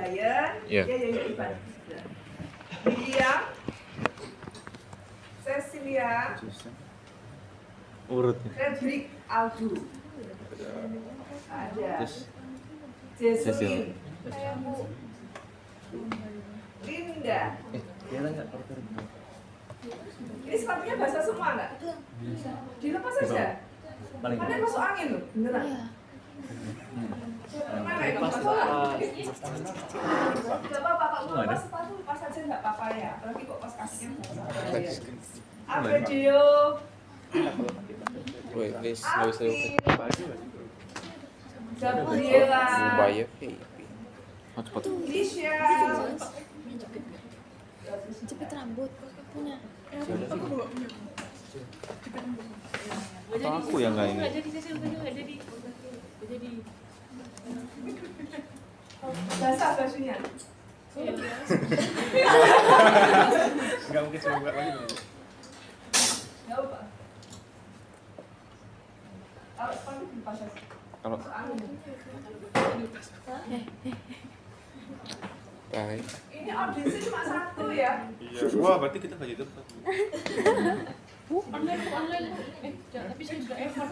Brian, ya Ivan. William, Cecilia, Frederick, Aldo, ada Jesselyn, Linda. Ini sepatunya basah semua nggak? Dilepas saja. Ada masuk angin loh, beneran. Mana yang masuk angin? Gak apa-apa, kalau mau lepas sepatu lepas aja nggak apa-apa ya. Apalagi kok pas kakinya basah. Abedio, Afin, Gabriela, Lisha, jepit rambut punya. Atau aku yang nggak ini? basah bajunya. Nggak mungkin coba lagi. Nggak apa. Kalau sepatu dilepas aja. Kalau baik. Ini audiensnya cuma satu ya. Iya. Wah, berarti kita nggak jadi tempat. Online. Tapi saya juga effort.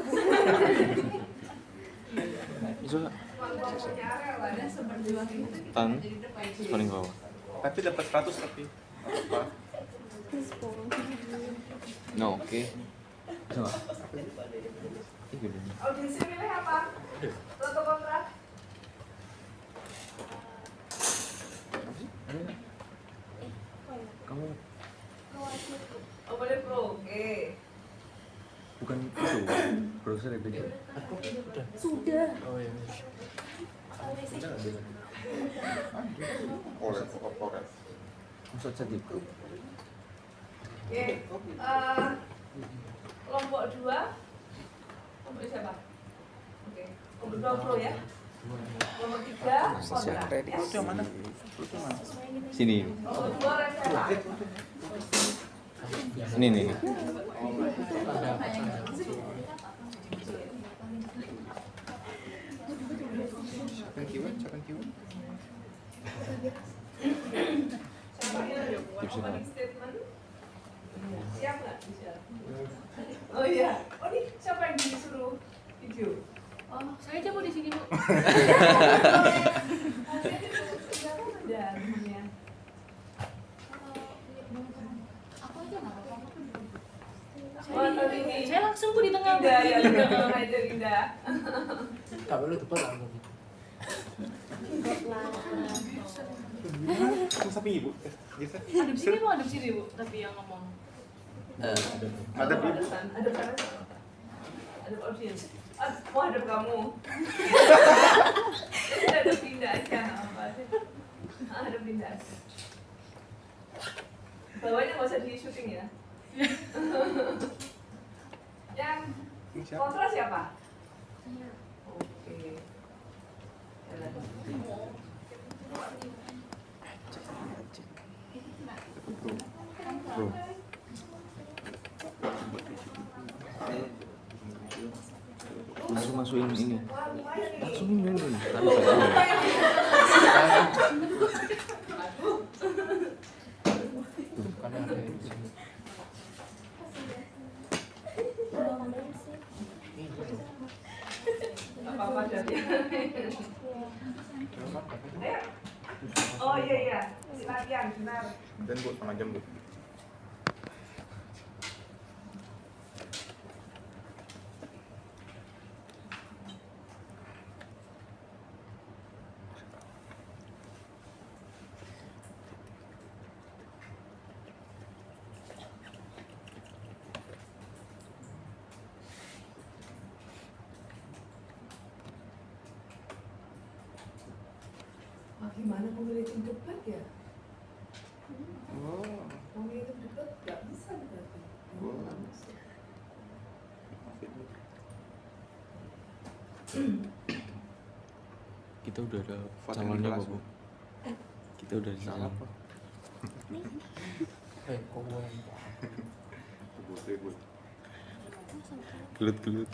Bisa Kelompoknya Arel ada seberjuang itu kita Tan, jadi depan sih. paling bawah. Tapi dapat 100 tapi. Apa? No, oke. Bisa nggak? Audiensnya milih apa? Pro atau kontra? Kamu Oh boleh pro, oke. bukan itu, browser itu. Sudah. Oh iya. Oleh korporat. Maksud saya itu. Oke, kelompok 2 kelompok siapa? Oke, kelompok 2 pro ya. Kelompok 3 kontra ya. Itu yang mana? Sini. Kelompok 2 Revela. Ini nih. Siapa yang opening statement? Siap nggak? Oh iya. Oh ini siapa yang disuruh video? Oh, saya aja mau di sini, Bu. Saya langsung Bu di tengah. Linda ya, Linda. Tak perlu tepat lah. Sapi ibu. Ada di sini, Bu, ada di sini, Bu. Tapi yang ngomong. Ada ibu. Ada audiens. Mau hadap kamu. Ada pindah aja. Ada pindah aja. Bawahnya nggak usah di syuting ya. Yang kontra siapa? Oke. Bro. Langsung masukin ini. Langsung ini. Karena ada di sini. Apa-apa jadi. Ayo. Oh iya. Latihan, benar. Dan buat setengah jam, Bu. Gimana memilih tim debat ya? Oh. Memilih tim debat nggak bisa berarti. Kita udah ada calonnya, Bu. Kita udah di calon. Kau Gelut.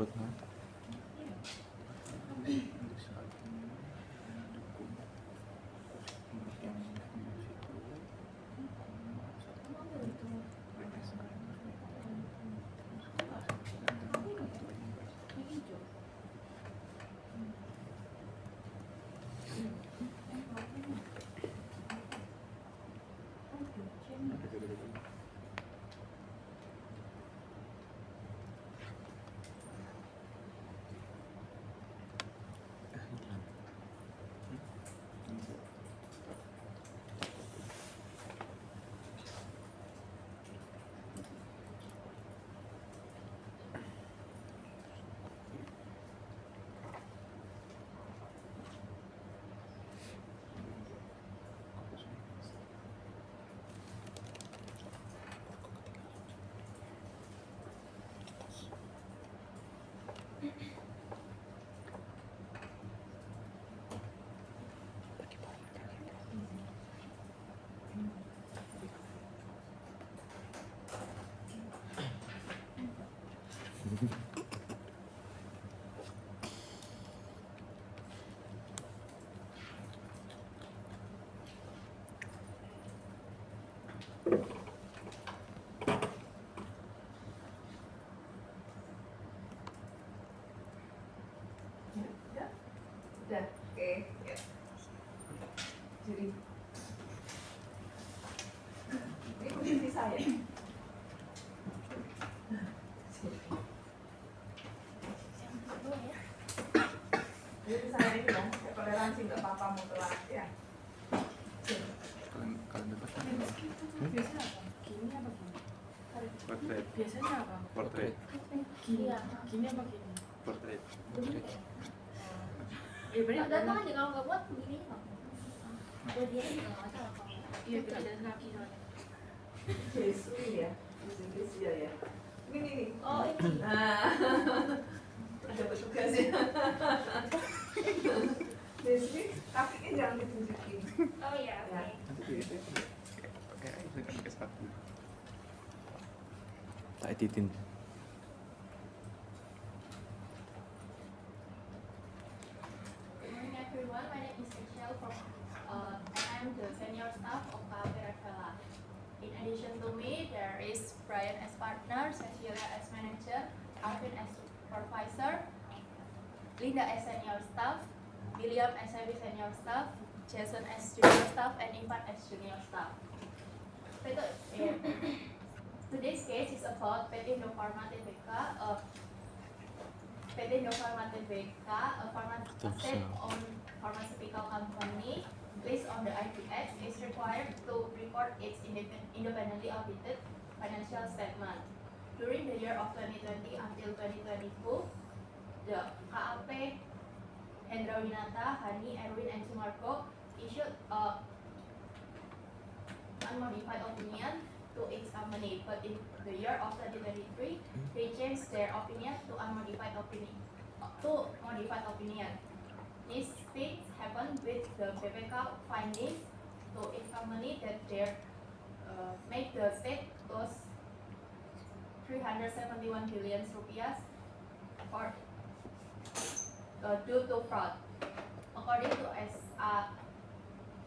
buat apa? Udah, oke. Ya. Jadi ini posisi saya. Jadi saya ini ya, toleransi nggak apa-apa mau telat ya. Kalian bebas kan? Biasanya apa? Gini apa gini? Portrait. Biasanya apa? Portrait. Gini. Gini apa gini? Portrait. Iya benar. Datang aja kalau nggak buat begini nggak. Buat dia juga nggak masalah kalau. Iya tidak ada kaki soalnya. Jesu ya, Jesu ya. Ini nih. Oh ini. Nah, ada petugas ya. Jesu kakinya jangan ditunjukin. Oh iya. Ya. Nanti gitu ya. Kayak itu kan ke satu. Tak editin. Good morning everyone, my name is Michelle and I'm the senior staff of KLP Revela. In addition to me, there is Brian as partner, Cecilia as manager, Alvin as supervisor, Linda as senior staff, William as heavy senior staff, Jason as junior staff, and Ivan as junior staff. Today's case is about PT Indofarma Tbk, PT Indofarma Tbk, a state-owned pharmaceutical company based on the IPX, is required to report its independently audited financial statement. During the year of 2020 until 2022, the KAP Hendra Winata, Hani, Erwin, and Sumarko issued a unmodified opinion to its company, but in the year of 2023, they changed their opinion to unmodified opinion. These things happened with the BPK findings to its company that their make the state lose 371 billion rupiah for due to fraud. According to SA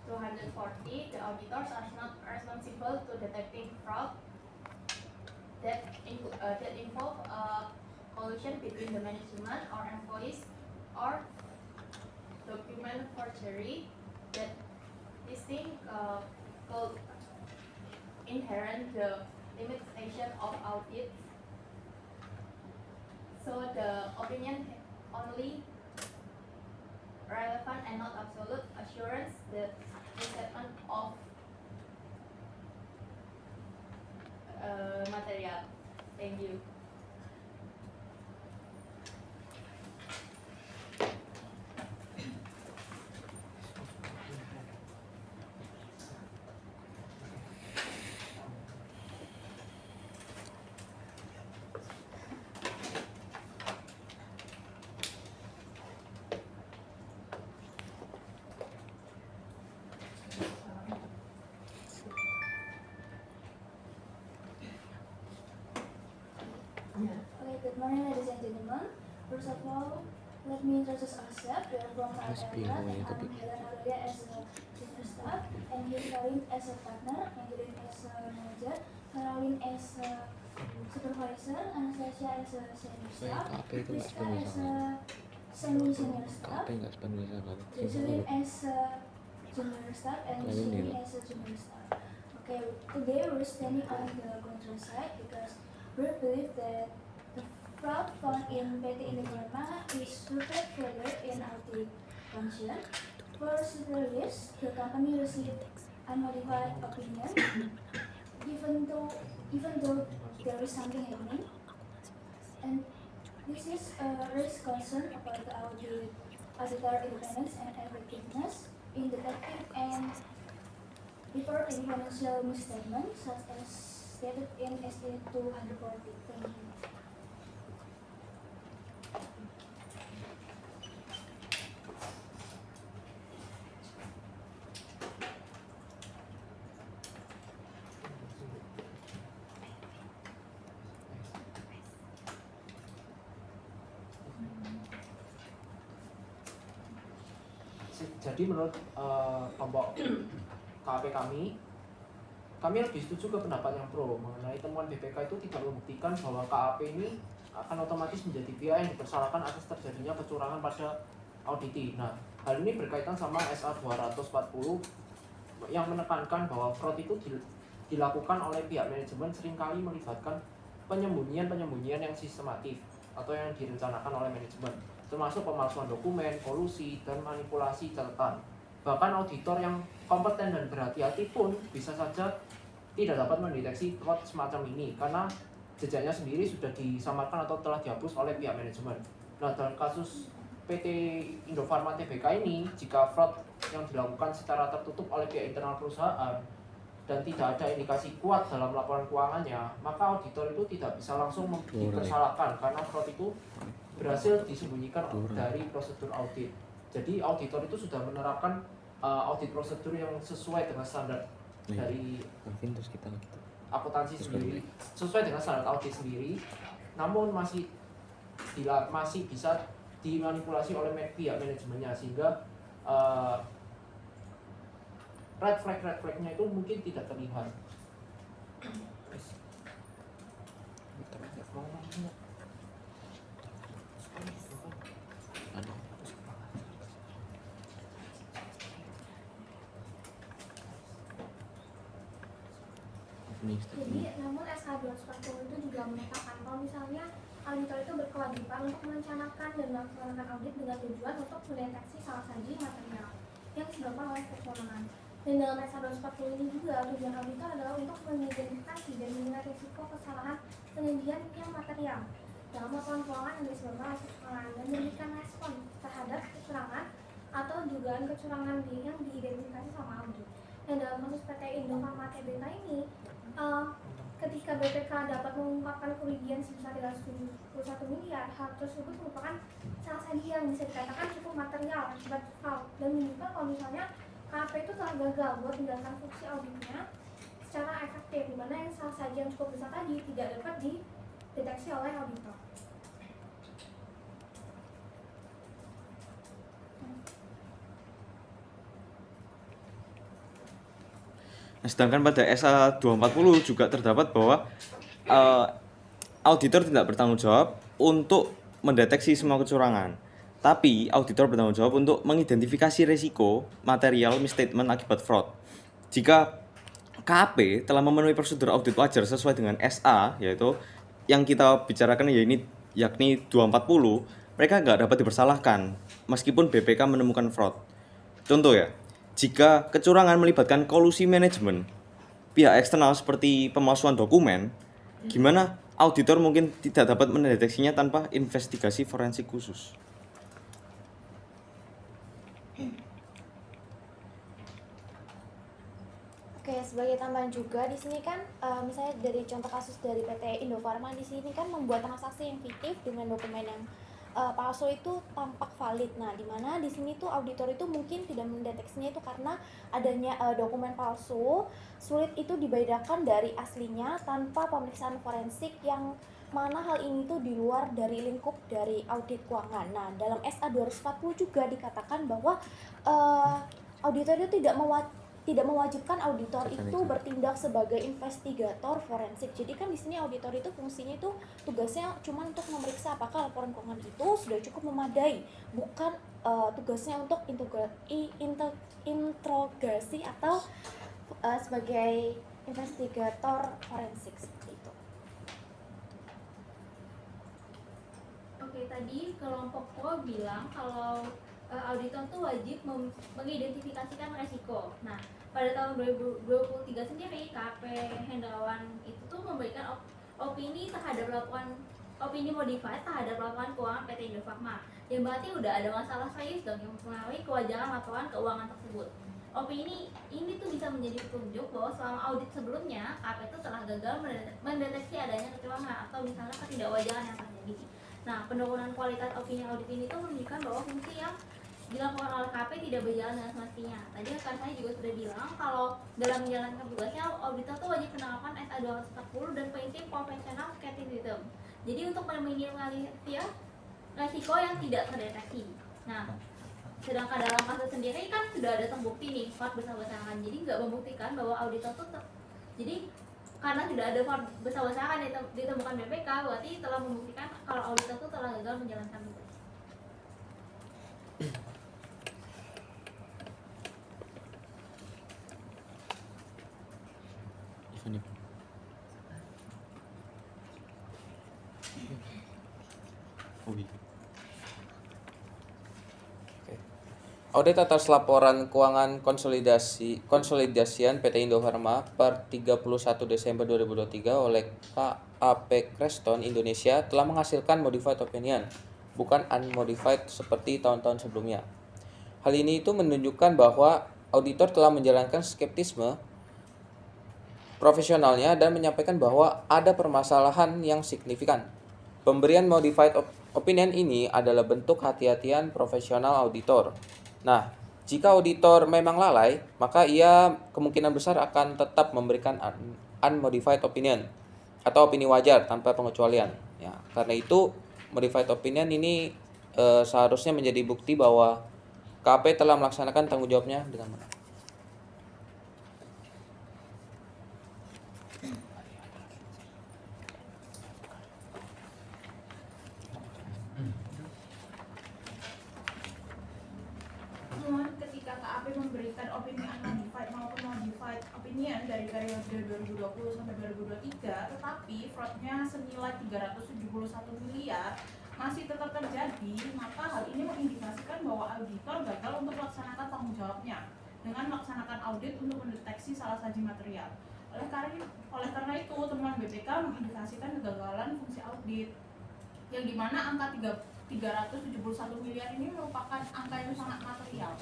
240, the auditors are not responsible to detecting fraud that involve collusion between the management or employees or document forgery. That this thing could inherent the limitation of audit. So the opinion only relevant and not absolute assurance that the statement of material. Thank you. Okay, good morning ladies and gentlemen. First of all, let me introduce ourselves. We are from Mas Kaltara, bingung ya, and tapi- I'm Helen Aurelia as a senior staff, and here Karin as a partner, Angelin as a manager, Caroline as a supervisor, Anastasia as a senior staff, KAP itu nggak Rizka sepenuhnya as salah. a semi-senior staff, KAP nggak sepenuhnya salah. Jocelyn as a junior staff, and Lalu Shani Nila. as a junior staff. Okay, today we're standing on the contra side because we believe that the fraud found in PT Indofarma is referred further in audit function. For several years, the company received unmodified opinion, even though there is something happening, and this is raised concern about the auditor independence and effectiveness in detecting and report any financial misstatement such as stated in ST 240. Thank you. Jadi menurut kelompok KAP kami lebih setuju ke pendapat yang pro mengenai temuan BPK itu tidak membuktikan bahwa KAP ini akan otomatis menjadi pihak yang dipersalahkan atas terjadinya kecurangan pada auditi. Nah, hal ini berkaitan sama SA 240 yang menekankan bahwa fraud itu dilakukan oleh pihak manajemen seringkali melibatkan penyembunyian yang sistematif atau yang direncanakan oleh manajemen, termasuk pemalsuan dokumen, kolusi, dan manipulasi catatan. Bahkan auditor yang kompeten dan berhati-hati pun bisa saja tidak dapat mendeteksi fraud semacam ini karena jejaknya sendiri sudah disamarkan atau telah dihapus oleh pihak manajemen. Nah, dalam kasus PT Indofarma Tbk ini, jika fraud yang dilakukan secara tertutup oleh pihak internal perusahaan dan tidak ada indikasi kuat dalam laporan keuangannya, maka auditor itu tidak bisa langsung dipersalahkan karena fraud itu berhasil disembunyikan dari prosedur audit. Jadi auditor itu sudah menerapkan audit prosedur yang sesuai dengan standar dari Terus kita gitu. akuntansi sendiri, sesuai dengan standar audit sendiri, namun masih bisa dimanipulasi oleh pihak manajemennya sehingga red flagnya itu mungkin tidak terlihat. Jadi, namun SK 240 itu juga menyatakan kalau misalnya auditor itu berkewajiban untuk merencanakan dan melaksanakan audit dengan tujuan untuk mendeteksi salah saji material yang disebabkan oleh kecurangan. Dan dalam SK 240 ini juga tujuan auditor adalah untuk mengidentifikasi dan menilai risiko kesalahan penyajian yang material dalam laporan keuangan yang disebabkan oleh kecurangan dan memberikan respon terhadap kecurangan atau dugaan kecurangan yang diidentifikasi sama audit. Dan dalam kasus PT Indofarma Tbk ini, ketika BPK dapat mengungkapkan kerugian sebesar 371 miliar, hal tersebut merupakan salah saji yang bisa dikatakan cukup material akibat fraud dan menunjukkan kalau misalnya KAP itu telah gagal buat menjalankan fungsi auditnya secara efektif, di mana yang salah saji yang cukup besar tadi tidak dapat dideteksi oleh auditor. Nah, sedangkan pada SA 240 juga terdapat bahwa auditor tidak bertanggung jawab untuk mendeteksi semua kecurangan. Tapi auditor bertanggung jawab untuk mengidentifikasi risiko material misstatement akibat fraud. Jika KAP telah memenuhi prosedur audit wajar sesuai dengan SA, yaitu yang kita bicarakan yakni 240, mereka nggak dapat dipersalahkan meskipun BPK menemukan fraud. Contoh ya, jika kecurangan melibatkan kolusi manajemen pihak eksternal seperti pemalsuan dokumen, gimana auditor mungkin tidak dapat mendeteksinya tanpa investigasi forensik khusus? Oke, sebagai tambahan juga di sini kan misalnya dari contoh kasus dari PT Indofarma di sini kan membuat transaksi yang fiktif dengan dokumen yang palsu itu tampak valid. Nah, di mana di sini tuh auditor itu mungkin tidak mendeteksinya itu karena adanya dokumen palsu, sulit itu dibedakan dari aslinya tanpa pemeriksaan forensik, yang mana hal ini tuh di luar dari lingkup dari audit keuangan. Nah, dalam SA 240 juga dikatakan bahwa auditor itu tidak mewajibkan auditor itu bertindak sebagai investigator forensik. Jadi kan di sini auditor itu fungsinya itu tugasnya cuma untuk memeriksa apakah laporan keuangan itu sudah cukup memadai, bukan tugasnya untuk interogasi atau sebagai investigator forensik seperti itu. Oke, tadi kelompok Ko bilang kalau auditor tuh wajib mengidentifikasikan resiko. Nah, pada tahun 2023 sendiri KP Hendrawan itu tuh memberikan opini terhadap opini modified terhadap laporan keuangan PT Indofarma, yang berarti udah ada masalah serius dong yang mempengaruhi kewajaran laporan keuangan tersebut. Opini ini tuh bisa menjadi petunjuk bahwa selama audit sebelumnya KP itu telah gagal mendeteksi adanya kecurangan atau misalnya ketidakwajaran yang terjadi. Nah, penurunan kualitas opini audit ini tuh menunjukkan bahwa fungsi yang dilakukan oleh KP tidak berjalan dengan semestinya. Tadi rekan saya juga sudah bilang kalau dalam menjalankan tugasnya, auditor tuh wajib menerapkan SA 240 dan prinsip professional skepticism. Jadi untuk meminimalisir resiko yang tidak terdeteksi. Nah, sedangkan dalam kasus sendiri kan sudah ada terbukti nih fraud besar-besaran. Jadi nggak membuktikan bahwa auditor tuh jadi karena sudah ada fraud besar-besaran ditemukan BPK, berarti telah membuktikan kalau auditor itu telah gagal menjalankan tugas. Audit atas laporan keuangan konsolidasian PT Indofarma per 31 Desember 2023 oleh KAP Creston Indonesia telah menghasilkan modified opinion, bukan unmodified seperti tahun-tahun sebelumnya. Hal ini itu menunjukkan bahwa auditor telah menjalankan skeptisme profesionalnya dan menyampaikan bahwa ada permasalahan yang signifikan. Pemberian modified opinion ini adalah bentuk hati-hatian profesional auditor. Nah, jika auditor memang lalai, maka ia kemungkinan besar akan tetap memberikan unmodified opinion atau opini wajar tanpa pengecualian. Ya, karena itu modified opinion ini seharusnya menjadi bukti bahwa KP telah melaksanakan tanggung jawabnya dengan benar. Ketika KAP memberikan opini unmodified maupun modified opinion dari periode 2020 sampai 2023, tetapi fraudnya senilai 371 miliar masih tetap terjadi, maka hal ini mengindikasikan bahwa auditor gagal untuk melaksanakan tanggung jawabnya dengan melaksanakan audit untuk mendeteksi salah saji material. Oleh karena itu, temuan BPK mengindikasikan kegagalan fungsi audit, yang dimana angka 371 miliar ini merupakan angka yang sangat material.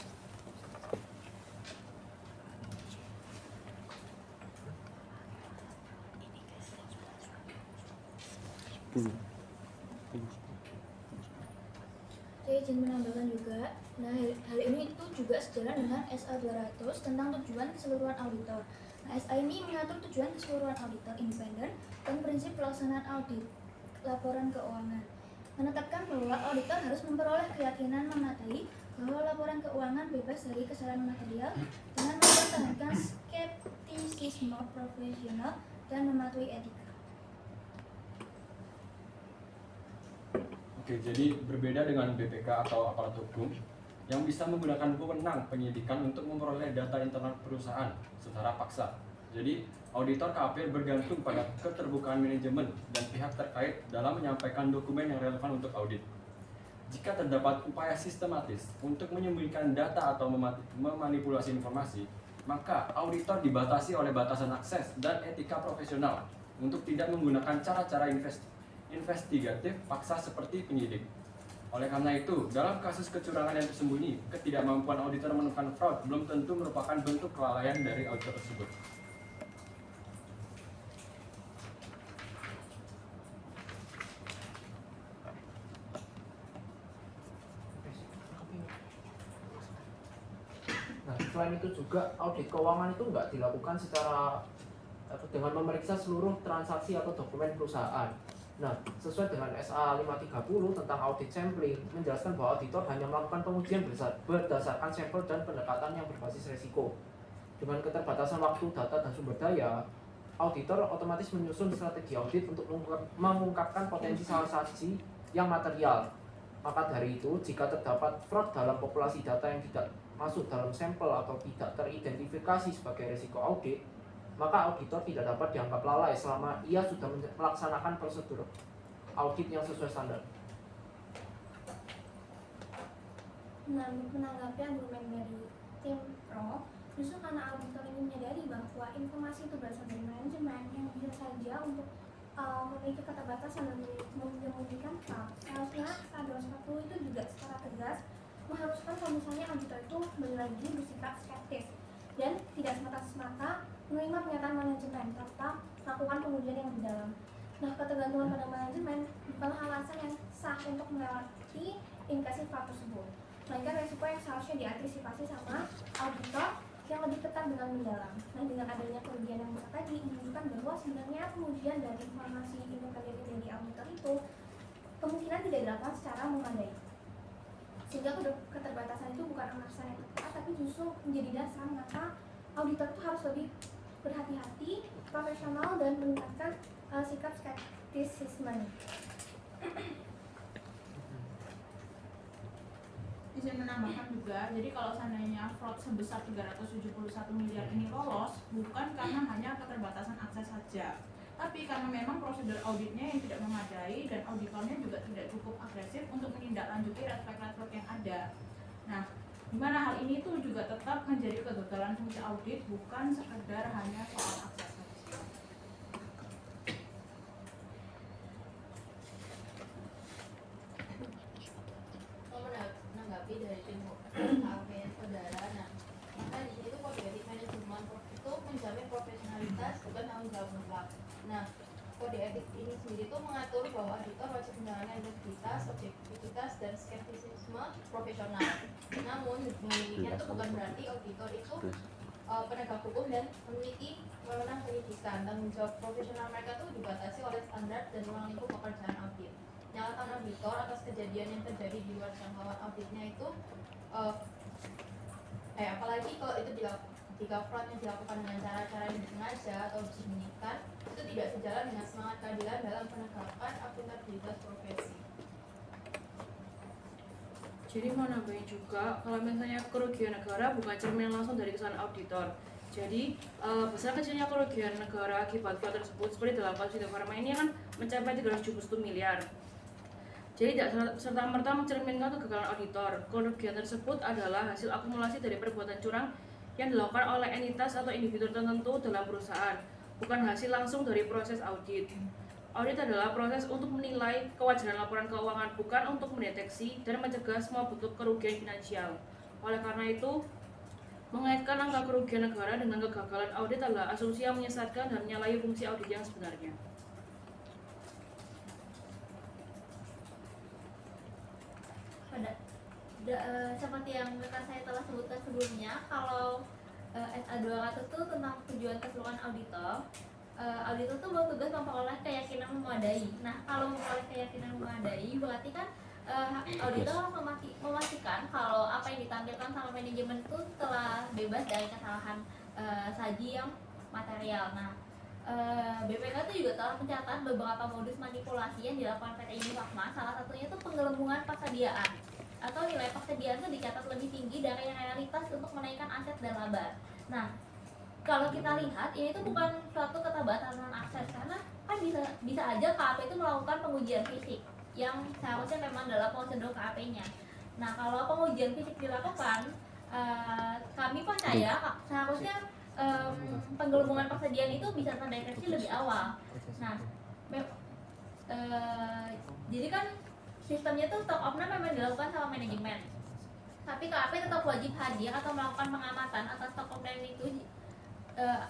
Saya izin menambahkan juga, nah hal ini itu juga sejalan dengan SA 200 tentang tujuan keseluruhan auditor. Nah, SA ini mengatur tujuan keseluruhan auditor independen dan prinsip pelaksanaan audit laporan keuangan. Menetapkan bahwa auditor harus memperoleh keyakinan memadai bahwa laporan keuangan bebas dari kesalahan material dengan mempertahankan skeptisisme profesional dan mematuhi etika. Oke, jadi berbeda dengan BPK atau aparat hukum yang bisa menggunakan wewenang penyidikan untuk memperoleh data internal perusahaan secara paksa. Jadi, auditor KAP bergantung pada keterbukaan manajemen dan pihak terkait dalam menyampaikan dokumen yang relevan untuk audit. Jika terdapat upaya sistematis untuk menyembunyikan data atau memanipulasi informasi, maka auditor dibatasi oleh batasan akses dan etika profesional untuk tidak menggunakan cara-cara investigatif paksa seperti penyidik. Oleh karena itu, dalam kasus kecurangan yang tersembunyi, ketidakmampuan auditor menemukan fraud belum tentu merupakan bentuk kelalaian dari auditor tersebut. selain itu juga audit keuangan itu nggak dilakukan secara dengan memeriksa seluruh transaksi atau dokumen perusahaan. Nah, sesuai dengan SA 530 tentang audit sampling, menjelaskan bahwa auditor hanya melakukan pengujian berdasarkan sampel dan pendekatan yang berbasis risiko. Dengan keterbatasan waktu, data, dan sumber daya, auditor otomatis menyusun strategi audit untuk mengungkapkan potensi salah saji yang material. Maka dari itu, jika terdapat fraud dalam populasi data yang tidak masuk dalam sampel atau tidak teridentifikasi sebagai risiko audit, maka auditor tidak dapat dianggap lalai selama ia sudah melaksanakan prosedur audit yang sesuai standar. Nah, menanggapi argumen dari tim pro, justru karena auditor ini menyadari bahwa informasi itu berasal dari manajemen yang bisa saja untuk memiliki keterbatasan dan memungkinkan seharusnya SA 240 itu juga secara tegas mengharuskan kalau misalnya auditor itu lagi bersikap skeptis dan tidak semata-mata menerima pernyataan manajemen serta melakukan pengujian yang lebih dalam. Nah, ketergantungan pada manajemen bukanlah alasan yang sah untuk melewati indikasi fraud tersebut, melainkan resiko yang seharusnya diantisipasi sama auditor yang lebih ketat dengan mendalam. Nah, dengan adanya kerugian yang besar tadi menunjukkan bahwa sebenarnya pengujian dan informasi independen dari auditor itu kemungkinan tidak dilakukan secara memadai. Sehingga keterbatasan itu bukan alasan yang tepat, tapi justru menjadi dasar mengapa auditor itu harus lebih berhati-hati, profesional, dan meningkatkan sikap skeptisisme. Izin menambahkan juga, jadi kalau seandainya fraud sebesar 371 miliar ini lolos, bukan karena hanya keterbatasan akses saja, tapi karena memang prosedur auditnya yang tidak memadai dan auditornya juga tidak cukup agresif untuk menindaklanjuti red flag yang ada. Nah, di mana hal ini tuh juga tetap menjadi kegagalan fungsi audit, bukan sekedar hanya soal akses saja. Menanggapi dari tim KPN saudara, nah maka di sini tuh kode etik manajemen itu menjamin profesionalitas bukan tanggung jawab mutlak. Nah, kode etik ini sendiri tuh mengatur bahwa auditor wajib menjalankan integritas, objektivitas, dan skeptisisme profesional. Namun demikian itu bukan berarti auditor itu penegak hukum dan memiliki wewenang penyidikan. Tanggung jawab profesional mereka tuh dibatasi oleh standar dan ruang lingkup pekerjaan audit. Nyalahkan auditor atas kejadian yang terjadi di luar jangkauan auditnya itu apalagi kalau itu jika fraud yang dilakukan dengan cara-cara yang disengaja atau disembunyikan itu tidak sejalan dengan semangat keadilan dalam penegakan akuntabilitas profesi. Jadi mau nambahin juga, kalau misalnya kerugian negara bukan cermin langsung dari kesalahan auditor. Jadi besar kecilnya kerugian negara akibat fraud tersebut seperti dalam kasus Indofarma Pharma ini kan mencapai 371 miliar. Jadi tidak serta-merta mencerminkan kegagalan auditor. Kerugian tersebut adalah hasil akumulasi dari perbuatan curang yang dilakukan oleh entitas atau individu tertentu dalam perusahaan, bukan hasil langsung dari proses audit. Audit adalah proses untuk menilai kewajaran laporan keuangan, bukan untuk mendeteksi dan mencegah semua bentuk kerugian finansial. Oleh karena itu, mengaitkan angka kerugian negara dengan kegagalan audit adalah asumsi yang menyesatkan dan menyalahi fungsi audit yang sebenarnya. Seperti yang rekan saya telah sebutkan sebelumnya, kalau SA 200 itu tentang tujuan keseluruhan auditor. Auditor itu bertugas memperoleh keyakinan memadai. Nah, kalau memperoleh keyakinan memadai, berarti kan auditor harus memastikan kalau apa yang ditampilkan sama manajemen itu telah bebas dari kesalahan saji yang material. Nah, BPK itu juga telah mencatat beberapa modus manipulasi yang dilakukan PT Indofarma. Salah satunya itu penggelembungan persediaan atau nilai persediaan itu dicatat lebih tinggi dari realitas untuk menaikkan aset dan laba. Nah, kalau kita lihat ini tuh bukan suatu keterbatasan akses, karena kan bisa aja KAP itu melakukan pengujian fisik yang seharusnya memang dalam prosedur KAP-nya. Nah, kalau pengujian fisik dilakukan, kami percaya seharusnya penggelembungan persediaan itu bisa terdeteksi lebih awal. Nah, jadi kan sistemnya tuh top of memang dilakukan sama manajemen, tapi KAP tetap wajib hadir atau melakukan pengamatan atas top of itu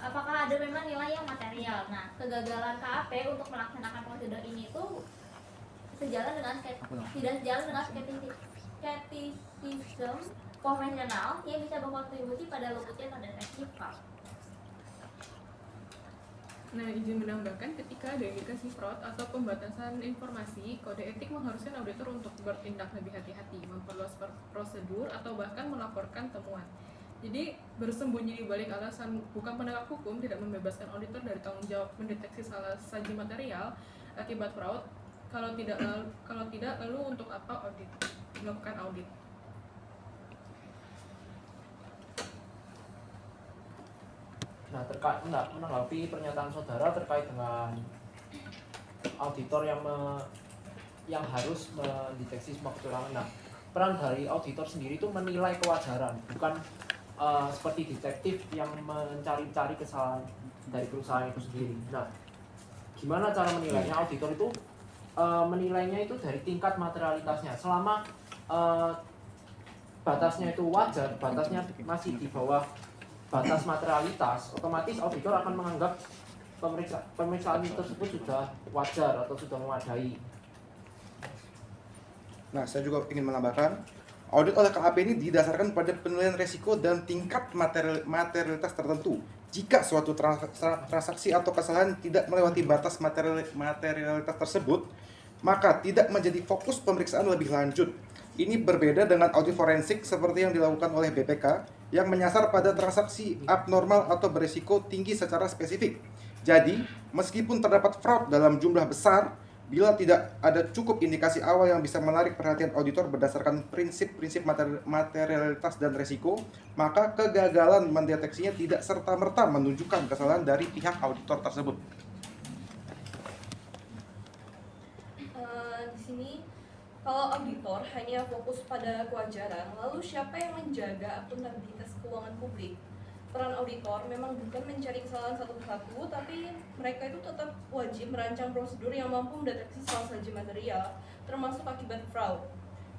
apakah ada memang nilai yang material. Nah, kegagalan KAP untuk melaksanakan prosedur ini tuh tidak sejalan dengan skeptisisme konvensional yang bisa berkontribusi pada luputnya terdeteksi fraud. Nah, izin menambahkan, ketika ada indikasi fraud atau pembatasan informasi, kode etik mengharuskan auditor untuk bertindak lebih hati-hati, memperluas prosedur, atau bahkan melaporkan temuan. Jadi, bersembunyi di balik alasan bukan penegak hukum tidak membebaskan auditor dari tanggung jawab mendeteksi salah saji material akibat fraud. Kalau tidak, lalu untuk apa melakukan audit? Nah, menanggapi pernyataan saudara terkait dengan auditor yang harus mendeteksi semua kecurangan. Nah, peran dari auditor sendiri itu menilai kewajaran, bukan seperti detektif yang mencari-cari kesalahan dari perusahaan itu sendiri. Nah, gimana cara menilainya? Auditor itu menilainya itu dari tingkat materialitasnya. Selama batasnya itu wajar, batasnya masih di bawah batas materialitas, otomatis auditor akan menganggap pemeriksaan tersebut sudah wajar atau sudah memadai. Nah, saya juga ingin menambahkan, audit oleh KAP ini didasarkan pada penilaian resiko dan tingkat materialitas tertentu. Jika suatu transaksi atau kesalahan tidak melewati batas materialitas tersebut, maka tidak menjadi fokus pemeriksaan lebih lanjut. Ini berbeda dengan audit forensik seperti yang dilakukan oleh BPK yang menyasar pada transaksi abnormal atau berisiko tinggi secara spesifik. Jadi, meskipun terdapat fraud dalam jumlah besar, bila tidak ada cukup indikasi awal yang bisa menarik perhatian auditor berdasarkan prinsip-prinsip materialitas dan risiko, maka kegagalan mendeteksinya tidak serta-merta menunjukkan kesalahan dari pihak auditor tersebut. Di sini, kalau auditor hanya fokus pada kewajaran, lalu siapa yang menjaga akuntabilitas keuangan publik? Peran auditor memang bukan mencari kesalahan satu persatu, tapi mereka itu tetap wajib merancang prosedur yang mampu mendeteksi salah saji material, termasuk akibat fraud.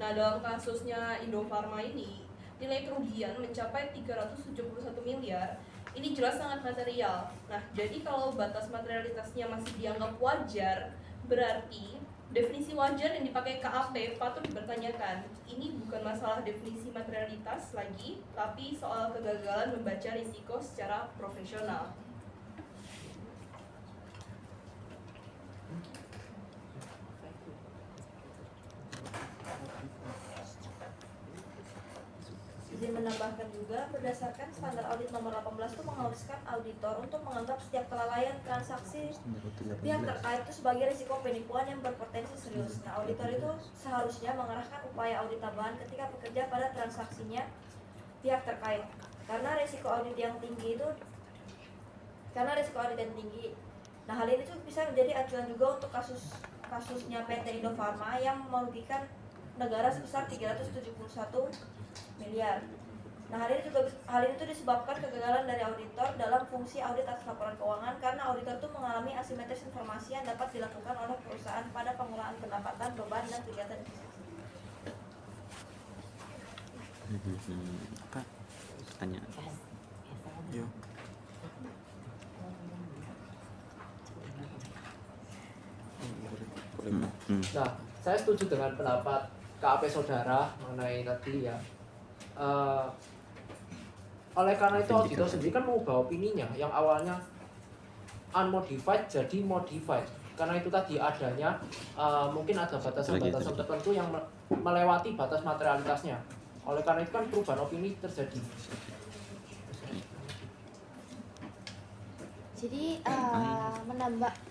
Nah, dalam kasusnya Indofarma ini, nilai kerugian mencapai 371 miliar. Ini jelas sangat material. Nah, jadi kalau batas materialitasnya masih dianggap wajar, berarti definisi wajar yang dipakai KAP patut dipertanyakan. Ini bukan masalah definisi materialitas lagi, tapi soal kegagalan membaca risiko secara profesional. Izin menambahkan juga, berdasarkan standar audit nomor 18 itu mengharuskan auditor untuk menganggap setiap kelalaian transaksi pihak terkait itu sebagai risiko penipuan yang berpotensi serius. Nah, auditor itu seharusnya mengarahkan upaya audit tambahan ketika bekerja pada transaksinya pihak terkait. Karena risiko audit yang tinggi. Nah, hal ini tuh bisa menjadi acuan juga untuk kasusnya PT Indofarma yang merugikan negara sebesar 371 miliar. Nah, hal ini tuh disebabkan kegagalan dari auditor dalam fungsi audit atas laporan keuangan karena auditor tuh mengalami asimetris informasi yang dapat dilakukan oleh perusahaan pada pengelolaan pendapatan, beban, dan kegiatan investasi. Pertanyaan. Yo. Nah, saya setuju dengan pendapat KAP saudara mengenai tadi ya. Oleh karena itu auditor sendiri kan mengubah opininya yang awalnya unmodified jadi modified. Karena itu tadi adanya mungkin ada batasan-batasan tertentu yang melewati batas materialitasnya. Oleh karena itu kan perubahan opini terjadi. Jadi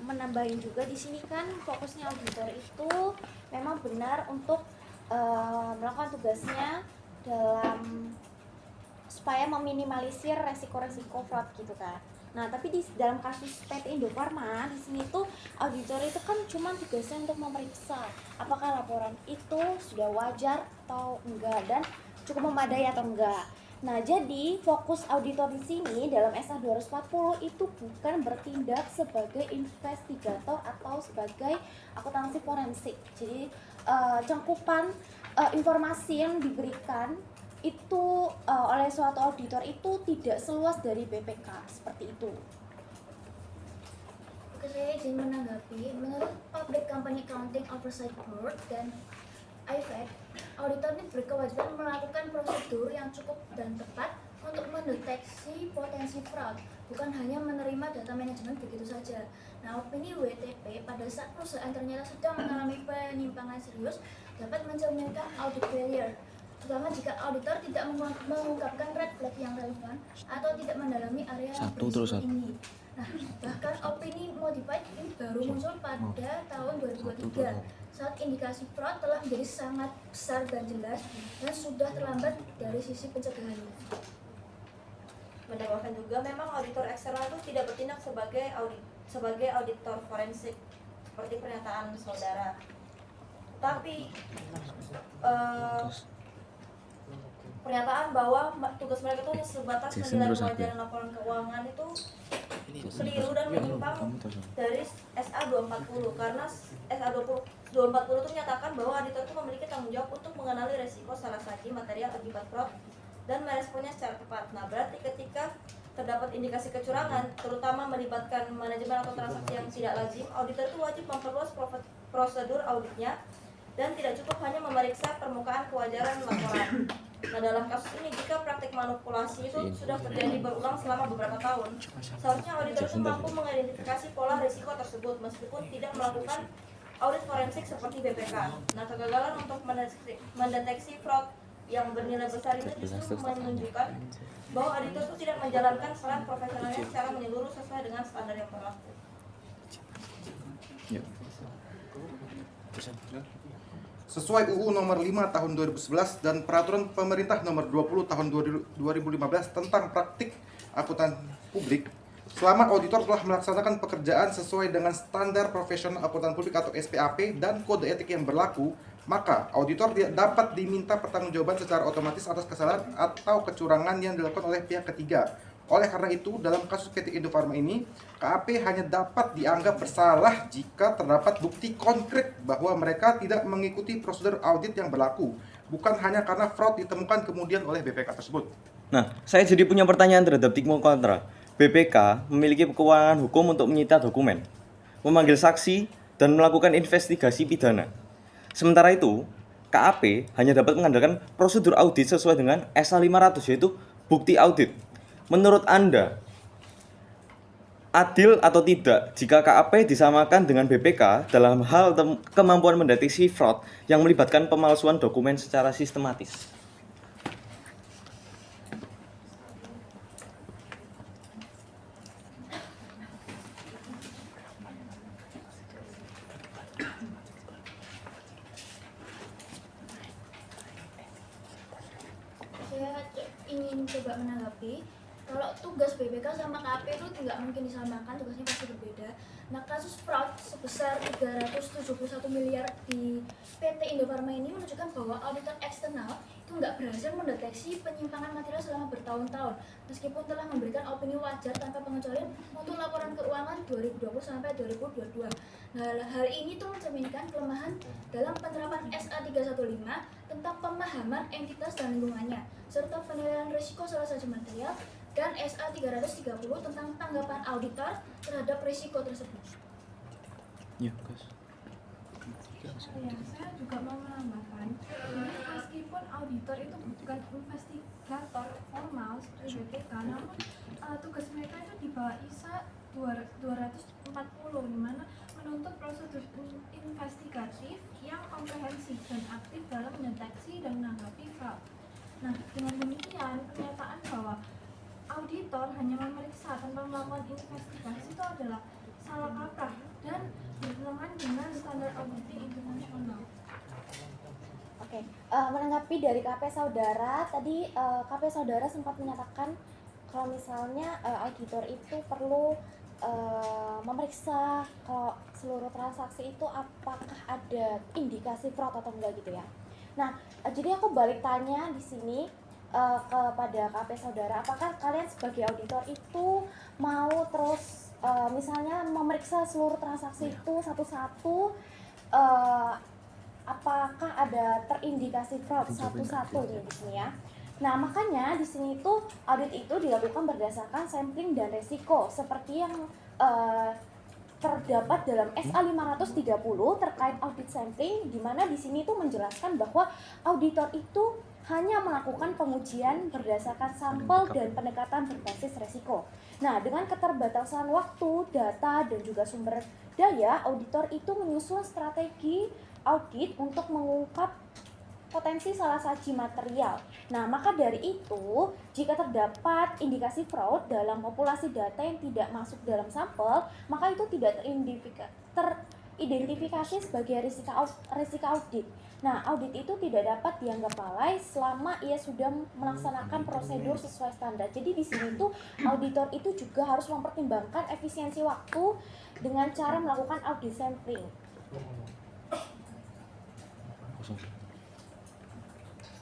menambahin juga di sini kan fokusnya auditor itu memang benar untuk melakukan tugasnya dalam supaya meminimalisir resiko-resiko fraud gitu kan. Nah, tapi di dalam kasus PT Indofarma di sini tuh auditor itu kan cuma tugasnya untuk memeriksa apakah laporan itu sudah wajar atau enggak dan cukup memadai atau enggak. Nah, jadi fokus auditor di sini dalam SA 240 itu bukan bertindak sebagai investigator atau sebagai akuntansi forensik. Jadi cangkupan informasi yang diberikan itu oleh suatu auditor itu tidak seluas dari BPK seperti itu. Oke, saya izin menanggapi. Menurut Public Company Accounting Oversight Board dan IFAC, auditor ini berkewajiban melakukan prosedur yang cukup dan tepat untuk mendeteksi potensi fraud, bukan hanya menerima data manajemen begitu saja. Nah, opini WTP pada saat perusahaan ternyata sedang mengalami penyimpangan serius dapat mencerminkan audit failure, terutama jika auditor tidak mengungkapkan red flag yang relevan atau tidak mendalami area berisiko ini. Nah, bahkan opini modified ini baru muncul pada tahun 2023 saat indikasi fraud telah menjadi sangat besar dan jelas dan sudah terlambat dari sisi pencegahan. Menambahkan juga memang auditor eksternal itu tidak bertindak sebagai auditor forensik seperti pernyataan saudara. Tapi pernyataan bahwa tugas mereka itu sebatas menilai kewajaran laporan keuangan itu keliru dan menyimpang dari SA 240 karena SA 240 itu menyatakan bahwa auditor itu memiliki tanggung jawab untuk mengenali resiko salah saji material akibat fraud dan meresponnya secara tepat. Nah, berarti ketika terdapat indikasi kecurangan, terutama melibatkan manajemen atau transaksi yang tidak lazim, auditor itu wajib memperluas prosedur auditnya dan tidak cukup hanya memeriksa permukaan kewajaran laporan. Nah, dalam kasus ini jika praktik manipulasi itu sudah terjadi berulang selama beberapa tahun, seharusnya auditor itu mampu mengidentifikasi pola risiko tersebut meskipun tidak melakukan audit forensik seperti BPK. Nah, kegagalan untuk mendeteksi fraud yang bernilai besar itu justru menunjukkan bahwa auditor itu tidak menjalankan peran profesionalnya secara menyeluruh sesuai dengan standar yang berlaku. Sesuai UU nomor 5 tahun 2011 dan Peraturan Pemerintah nomor 20 tahun 2015 tentang praktik akuntan publik, selama auditor telah melaksanakan pekerjaan sesuai dengan standar profesional akuntan publik atau SPAP dan kode etik yang berlaku, maka auditor tidak dapat diminta pertanggungjawaban secara otomatis atas kesalahan atau kecurangan yang dilakukan oleh pihak ketiga. Oleh karena itu, dalam kasus PT Indofarma ini, KAP hanya dapat dianggap bersalah jika terdapat bukti konkret bahwa mereka tidak mengikuti prosedur audit yang berlaku, bukan hanya karena fraud ditemukan kemudian oleh BPK tersebut. Nah, saya jadi punya pertanyaan terhadap Tikmo Kontra. BPK memiliki kewenangan hukum untuk menyita dokumen, memanggil saksi, dan melakukan investigasi pidana. Sementara itu, KAP hanya dapat mengandalkan prosedur audit sesuai dengan SA 500, yaitu bukti audit. Menurut Anda, adil atau tidak jika KAP disamakan dengan BPK dalam hal kemampuan mendeteksi fraud yang melibatkan pemalsuan dokumen secara sistematis? Saya ingin coba menanggapi. Kalau tugas BPK sama KAP itu tidak mungkin disamakan, tugasnya pasti berbeda. Nah, kasus fraud sebesar 371 miliar di PT Indofarma ini menunjukkan bahwa auditor eksternal itu nggak berhasil mendeteksi penyimpangan material selama bertahun-tahun, meskipun telah memberikan opini wajar tanpa pengecualian untuk laporan keuangan 2020 sampai 2022. Nah, hal ini tuh mencerminkan kelemahan dalam penerapan SA 315 tentang pemahaman entitas dan lingkungannya, serta penilaian risiko salah saji material, dan SA 330 tentang tanggapan auditor terhadap risiko tersebut. Ya, guys. Saya juga mau menambahkan, jadi meskipun auditor itu bukan investigator formal seperti BPK, namun tugas mereka itu di bawah ISA 240, di mana menuntut prosedur investigatif yang komprehensif dan aktif dalam mendeteksi dan menanggapi fraud. Nah, dengan demikian, pernyataan bahwa auditor hanya memeriksa tanpa melakukan investigasi itu adalah salah kaprah dan bertentangan dengan standar auditing internasional. Oke, menanggapi dari KP Saudara, tadi KP Saudara sempat menyatakan kalau misalnya auditor itu perlu memeriksa kalau seluruh transaksi itu apakah ada indikasi fraud atau enggak gitu ya. Nah, jadi aku balik tanya di sini kepada KP Saudara, apakah kalian sebagai auditor itu mau terus misalnya memeriksa seluruh transaksi itu satu-satu, apakah ada terindikasi fraud satu-satu di sini ya. Nah, makanya di sini itu audit itu dilakukan berdasarkan sampling dan resiko seperti yang terdapat dalam SA 530 terkait audit sampling, di mana di sini tuh menjelaskan bahwa auditor itu hanya melakukan pengujian berdasarkan sampel dan pendekatan berbasis resiko. Nah, dengan keterbatasan waktu, data, dan juga sumber daya, auditor itu menyusun strategi audit untuk mengungkap potensi salah saji material. Nah, maka dari itu, jika terdapat indikasi fraud dalam populasi data yang tidak masuk dalam sampel, maka itu tidak teridentifikasi sebagai risiko audit. Nah, audit itu tidak dapat dianggap lalai selama ia sudah melaksanakan prosedur sesuai standar. Jadi di sini tuh auditor itu juga harus mempertimbangkan efisiensi waktu dengan cara melakukan audit sampling.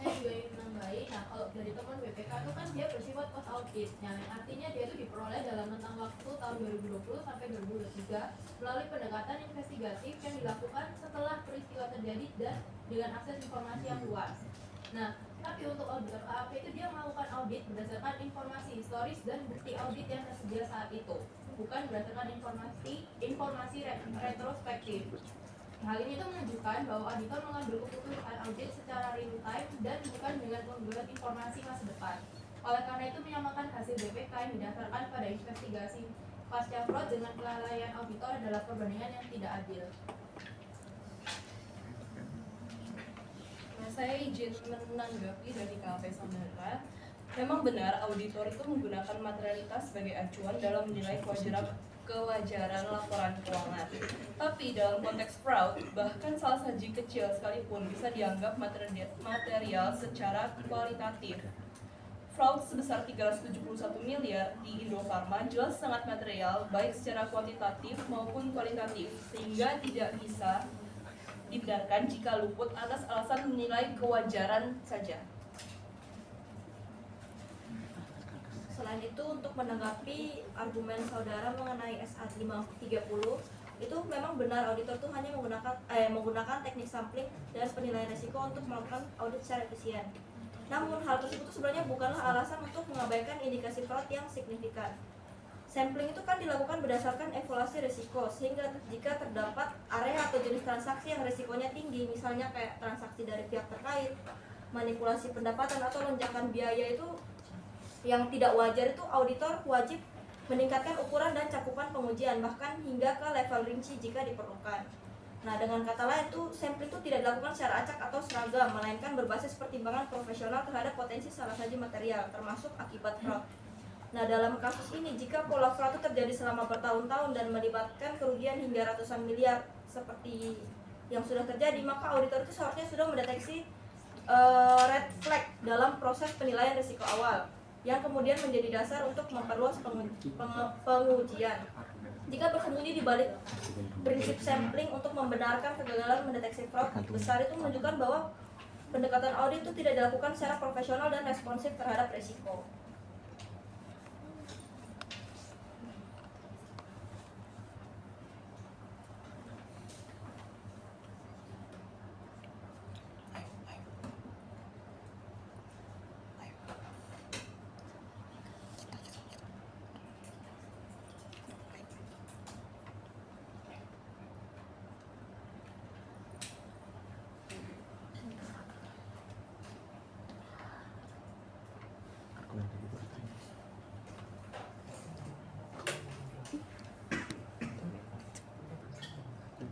Saya juga ingin menambahi, nah kalau dari teman BPK itu kan dia bersifat post audit, yang artinya dia itu diperoleh dalam rentang waktu tahun 2020 sampai 2023 melalui pendekatan investigatif yang dilakukan setelah peristiwa terjadi dan dengan akses informasi yang luas. Nah, tapi untuk auditor KAP itu dia melakukan audit berdasarkan informasi historis dan bukti audit yang tersedia saat itu, bukan berdasarkan informasi retrospektif. Hal ini itu menunjukkan bahwa auditor mengambil keputusan audit secara real time dan bukan dengan menggunakan informasi masa depan. Oleh karena itu menyamakan hasil BPK yang didasarkan pada investigasi pasca fraud dengan kelalaian auditor adalah perbandingan yang tidak adil. Nah, saya izin menanggapi dari KAP Saudara. Memang benar auditor itu menggunakan materialitas sebagai acuan dalam menilai kewajaran laporan keuangan. Tapi dalam konteks fraud, bahkan salah saji kecil sekalipun bisa dianggap material secara kualitatif. Fraud sebesar 371 miliar di Indofarma jelas sangat material baik secara kuantitatif maupun kualitatif, sehingga tidak bisa dibenarkan jika luput atas alasan menilai kewajaran saja. Selain itu, untuk menanggapi argumen saudara mengenai SA 530, itu memang benar auditor itu hanya menggunakan teknik sampling dan penilaian risiko untuk melakukan audit secara efisien. Namun hal tersebut sebenarnya bukanlah alasan untuk mengabaikan indikasi fraud yang signifikan. Sampling itu kan dilakukan berdasarkan evaluasi risiko, sehingga jika terdapat area atau jenis transaksi yang risikonya tinggi, misalnya kayak transaksi dari pihak terkait, manipulasi pendapatan atau lonjakan biaya itu yang tidak wajar, itu auditor wajib meningkatkan ukuran dan cakupan pengujian, bahkan hingga ke level rinci jika diperlukan. Nah, dengan kata lain itu sampling itu tidak dilakukan secara acak atau seragam, melainkan berbasis pertimbangan profesional terhadap potensi salah saji material, termasuk akibat fraud. Nah, dalam kasus ini, jika pola fraud itu terjadi selama bertahun-tahun dan melibatkan kerugian hingga ratusan miliar seperti yang sudah terjadi, maka auditor itu seharusnya sudah mendeteksi red flag dalam proses penilaian risiko awal, yang kemudian menjadi dasar untuk memperluas pengujian. Jika bersembunyi di balik prinsip sampling untuk membenarkan kegagalan mendeteksi fraud besar, itu menunjukkan bahwa pendekatan audit itu tidak dilakukan secara profesional dan responsif terhadap risiko.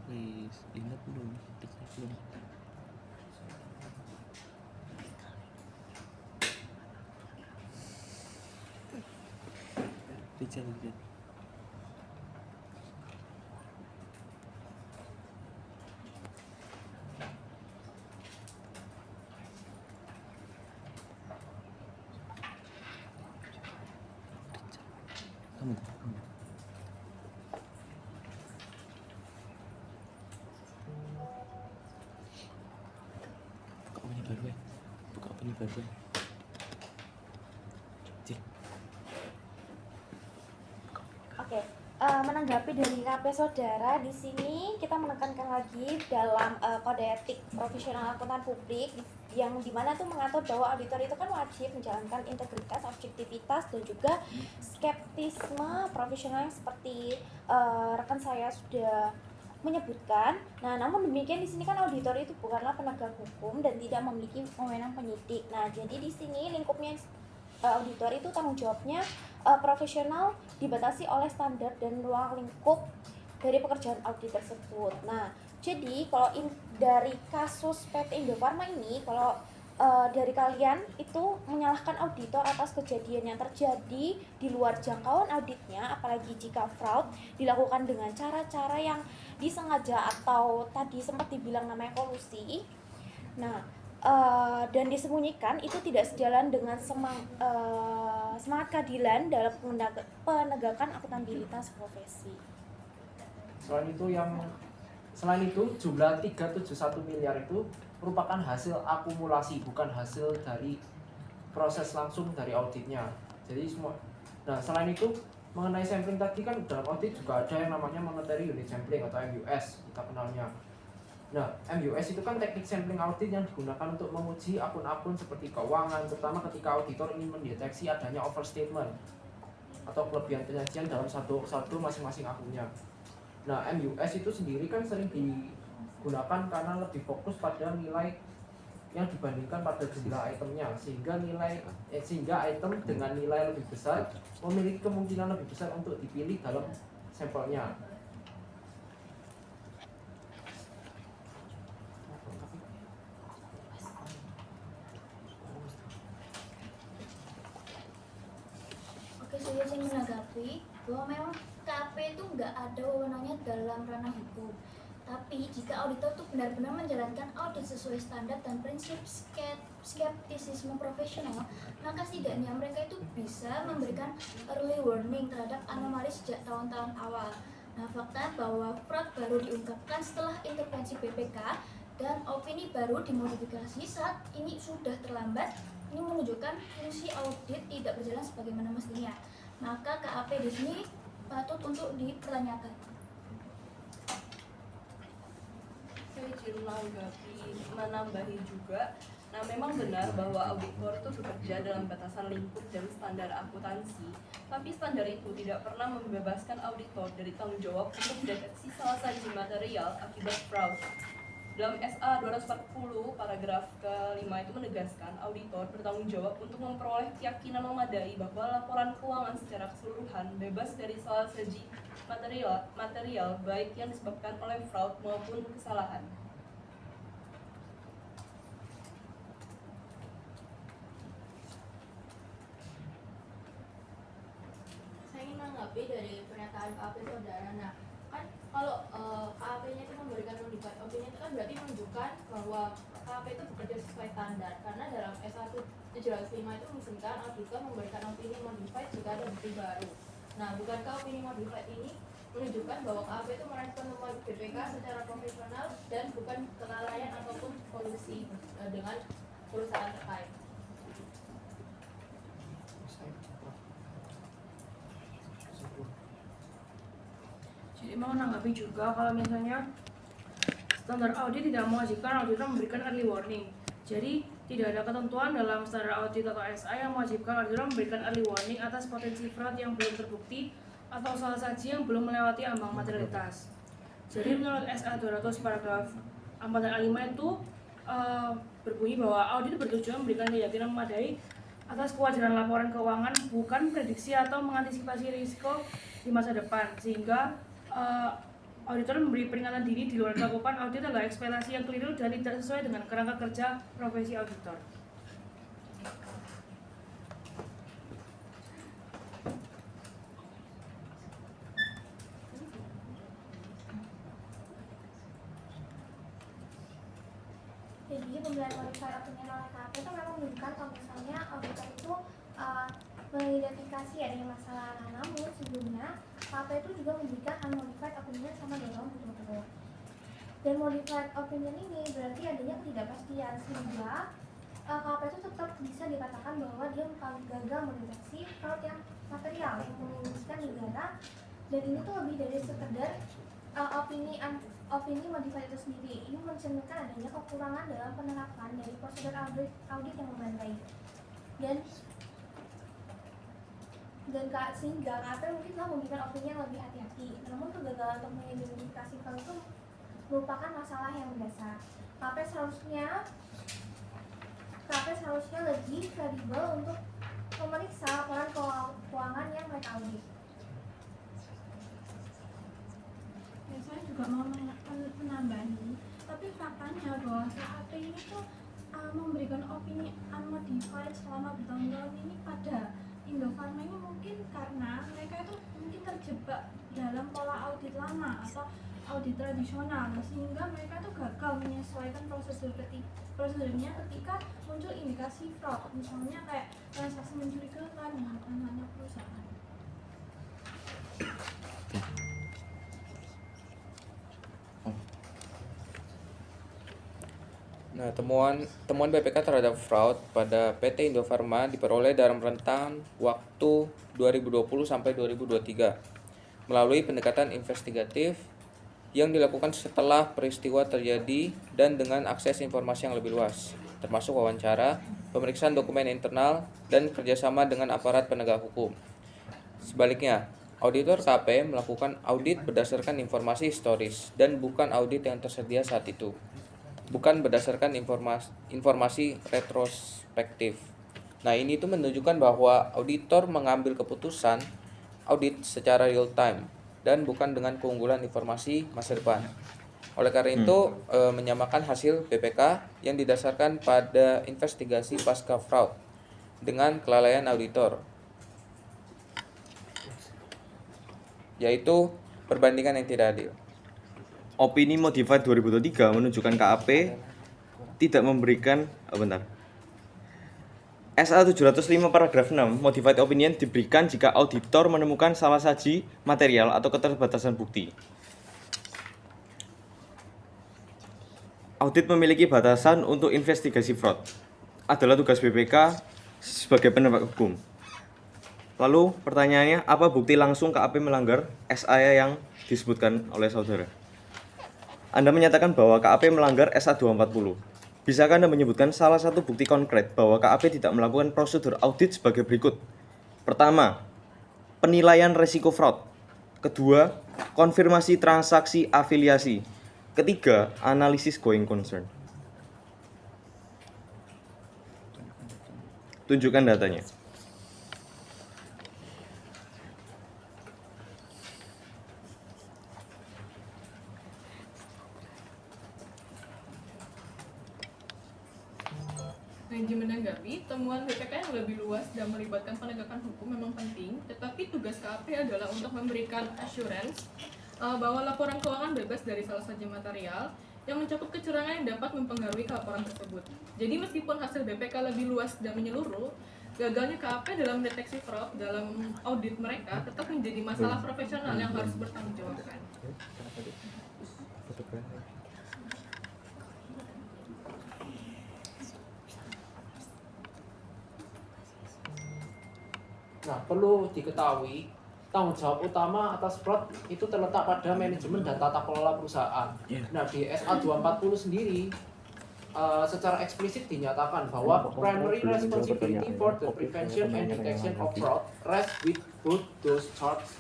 Please, ingat belum? Belum. Richard. Kamu. Buka apa nih baru? Oke, menanggapi dari KP saudara, di sini kita menekankan lagi dalam kode etik profesional akuntan publik yang dimana tuh mengatur bahwa auditor itu kan wajib menjalankan integritas, objektivitas dan juga skeptisme profesional yang seperti rekan saya sudah menyebutkan. Nah, namun demikian di sini kan auditor itu bukanlah penegak hukum dan tidak memiliki wewenang penyidik. Nah, jadi di sini lingkupnya auditor itu tanggung jawabnya profesional dibatasi oleh standar dan ruang lingkup dari pekerjaan audit tersebut. Nah, jadi kalau dari kasus PT Indofarma ini, kalau dari kalian itu menyalahkan auditor atas kejadian yang terjadi di luar jangkauan auditnya, apalagi jika fraud dilakukan dengan cara-cara yang disengaja atau tadi sempat dibilang namanya kolusi. Nah, dan disembunyikan itu tidak sejalan dengan semangat keadilan dalam penegakan akuntabilitas profesi. Selain itu jumlah 371 miliar itu merupakan hasil akumulasi, bukan hasil dari proses langsung dari auditnya. Jadi semua. Nah, selain itu mengenai sampling tadi kan dalam audit juga ada yang namanya monetary unit sampling atau MUS kita kenalnya. Nah, MUS itu kan teknik sampling audit yang digunakan untuk menguji akun-akun seperti keuangan, terutama ketika auditor ingin mendeteksi adanya overstatement atau kelebihan penyajian dalam saldo masing-masing akunnya. Nah, MUS itu sendiri kan sering digunakan karena lebih fokus pada nilai yang dibandingkan pada jumlah itemnya, sehingga item dengan nilai lebih besar memiliki kemungkinan lebih besar untuk dipilih dalam sampelnya. Oke, saya ingin menanggapi bahwa memang KP itu nggak ada wewenangnya dalam ranah hukum. Tapi jika auditor itu benar-benar menjalankan audit sesuai standar dan prinsip skeptisisme profesional, maka setidaknya mereka itu bisa memberikan early warning terhadap anomali sejak tahun-tahun awal. Nah, fakta bahwa fraud baru diungkapkan setelah intervensi BPK dan opini baru dimodifikasi saat ini sudah terlambat, ini menunjukkan fungsi audit tidak berjalan sebagaimana mestinya. Maka KAP di sini patut untuk dipertanyakan. Saya izin menambahi juga. Nah, memang benar bahwa auditor itu bekerja dalam batasan lingkup dan standar akuntansi, tapi standar itu tidak pernah membebaskan auditor dari tanggung jawab untuk mendeteksi salah saji material akibat fraud. Dalam SA 240 paragraf ke-5 itu menegaskan auditor bertanggung jawab untuk memperoleh keyakinan memadai bahwa laporan keuangan secara keseluruhan bebas dari salah saji material baik yang disebabkan oleh fraud maupun kesalahan. Saya ingin menanggapi dari pernyataan KAP saudara. Nah, kan kalau KAP-nya itu memberikan modified opinion itu kan berarti menunjukkan bahwa KAP itu bekerja sesuai standar, karena dalam S1 705 itu menunjukkan auditor memberikan opini modified jika ada bukti baru. Nah, bukankah opini modified ini menunjukkan bahwa KAP itu merespon temuan BPK secara profesional dan bukan kelalaian ataupun kolusi dengan perusahaan terkait? Jadi mau menanggapi juga kalau misalnya standar audit tidak mewajibkan auditor memberikan early warning. Jadi tidak ada ketentuan dalam standar audit atau SA yang mewajibkan auditor memberikan early warning atas potensi fraud yang belum terbukti atau salah saji yang belum melewati ambang materialitas. Jadi menurut SA 200 paragraf 4 dan 5 itu berbunyi bahwa audit bertujuan memberikan keyakinan memadai atas kewajaran laporan keuangan, bukan prediksi atau mengantisipasi risiko di masa depan, sehingga auditor memberi peringatan dini di luar cakupan audit adalah ekspektasi yang keliru dan tidak sesuai dengan kerangka kerja profesi auditor. Jadi pembelian modified opinion oleh KAP itu memang menunjukkan kalau misalnya auditor itu mengidentifikasi adanya masalah. Namun sebelumnya KAP itu juga memberikan unmodified opinion sama dengan betul-betul. Dan modified opinion ini berarti adanya ketidakpastian, sehingga KAP itu tetap bisa dikatakan bahwa dia gagal mendeteksi fraud yang material yang merugikan negara Dan ini tuh lebih dari sekedar opini modified itu sendiri. Ini mencerminkan adanya kekurangan dalam penerapan dari prosedur audit yang memadai. Sehingga KAP mungkin telah memberikan opini yang lebih hati-hati. Namun kegagalan untuk mengidentifikasi fraud itu merupakan masalah yang mendasar. KAP seharusnya lebih kredibel untuk memeriksa laporan keuangan yang mereka audit. Ya, saya juga mau menambahi, tapi faktanya bahwa KAP ini tuh memberikan opini unmodified selama bertahun-tahun ini pada Indofarma ini mungkin karena mereka itu mungkin terjebak dalam pola audit lama atau audit tradisional, sehingga mereka tuh gagal menyesuaikan prosedurnya ketika muncul indikasi fraud, misalnya kayak transaksi mencurigakan dengan anak perusahaan. Nah, temuan BPK terhadap fraud pada PT Indofarma diperoleh dalam rentang waktu 2020 sampai 2023 melalui pendekatan investigatif yang dilakukan setelah peristiwa terjadi dan dengan akses informasi yang lebih luas, termasuk wawancara, pemeriksaan dokumen internal, dan kerjasama dengan aparat penegak hukum. Sebaliknya, auditor KAP melakukan audit berdasarkan informasi historis dan bukan audit yang tersedia saat itu, bukan berdasarkan informasi retrospektif. Nah, ini itu menunjukkan bahwa auditor mengambil keputusan audit secara real time dan bukan dengan keunggulan informasi masa depan. Oleh karena itu, menyamakan hasil BPK yang didasarkan pada investigasi pasca fraud dengan kelalaian auditor, yaitu perbandingan yang tidak adil. Opini modified 2023 menunjukkan KAP tidak memberikan SA 705 paragraf 6 modified opinion diberikan jika auditor menemukan salah saji material atau keterbatasan bukti. Audit memiliki batasan untuk investigasi fraud. Adalah tugas BPK sebagai penegak hukum. Lalu pertanyaannya, apa bukti langsung KAP melanggar SA yang disebutkan oleh saudara? Anda menyatakan bahwa KAP melanggar SA 240. Bisakah Anda menyebutkan salah satu bukti konkret bahwa KAP tidak melakukan prosedur audit sebagai berikut? Pertama, penilaian resiko fraud. Kedua, konfirmasi transaksi afiliasi. Ketiga, analisis going concern. Tunjukkan datanya. Benji menanggapi, temuan BPK yang lebih luas dan melibatkan penegakan hukum memang penting, tetapi tugas KAP adalah untuk memberikan assurance bahwa laporan keuangan bebas dari salah saja material yang mencakup kecurangan yang dapat mempengaruhi laporan tersebut. Jadi meskipun hasil BPK lebih luas dan menyeluruh, gagalnya KAP dalam deteksi fraud dalam audit mereka tetap menjadi masalah profesional yang harus bertanggungjawabkan. Nah, perlu diketahui, tanggung jawab utama atas fraud itu terletak pada manajemen dan tata kelola perusahaan. Nah, di SA 240 sendiri secara eksplisit dinyatakan bahwa primary responsibility for the prevention and detection of fraud rests with both those charged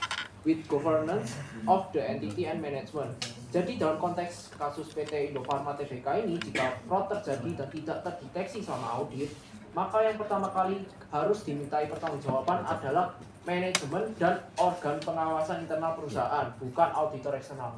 with governance of the entity and management. Jadi dalam konteks kasus PT Indofarma Tbk ini, jika fraud terjadi dan tidak terdeteksi selama audit, maka yang pertama kali harus dimintai pertanggungjawaban adalah manajemen dan organ pengawasan internal perusahaan, bukan auditor eksternal.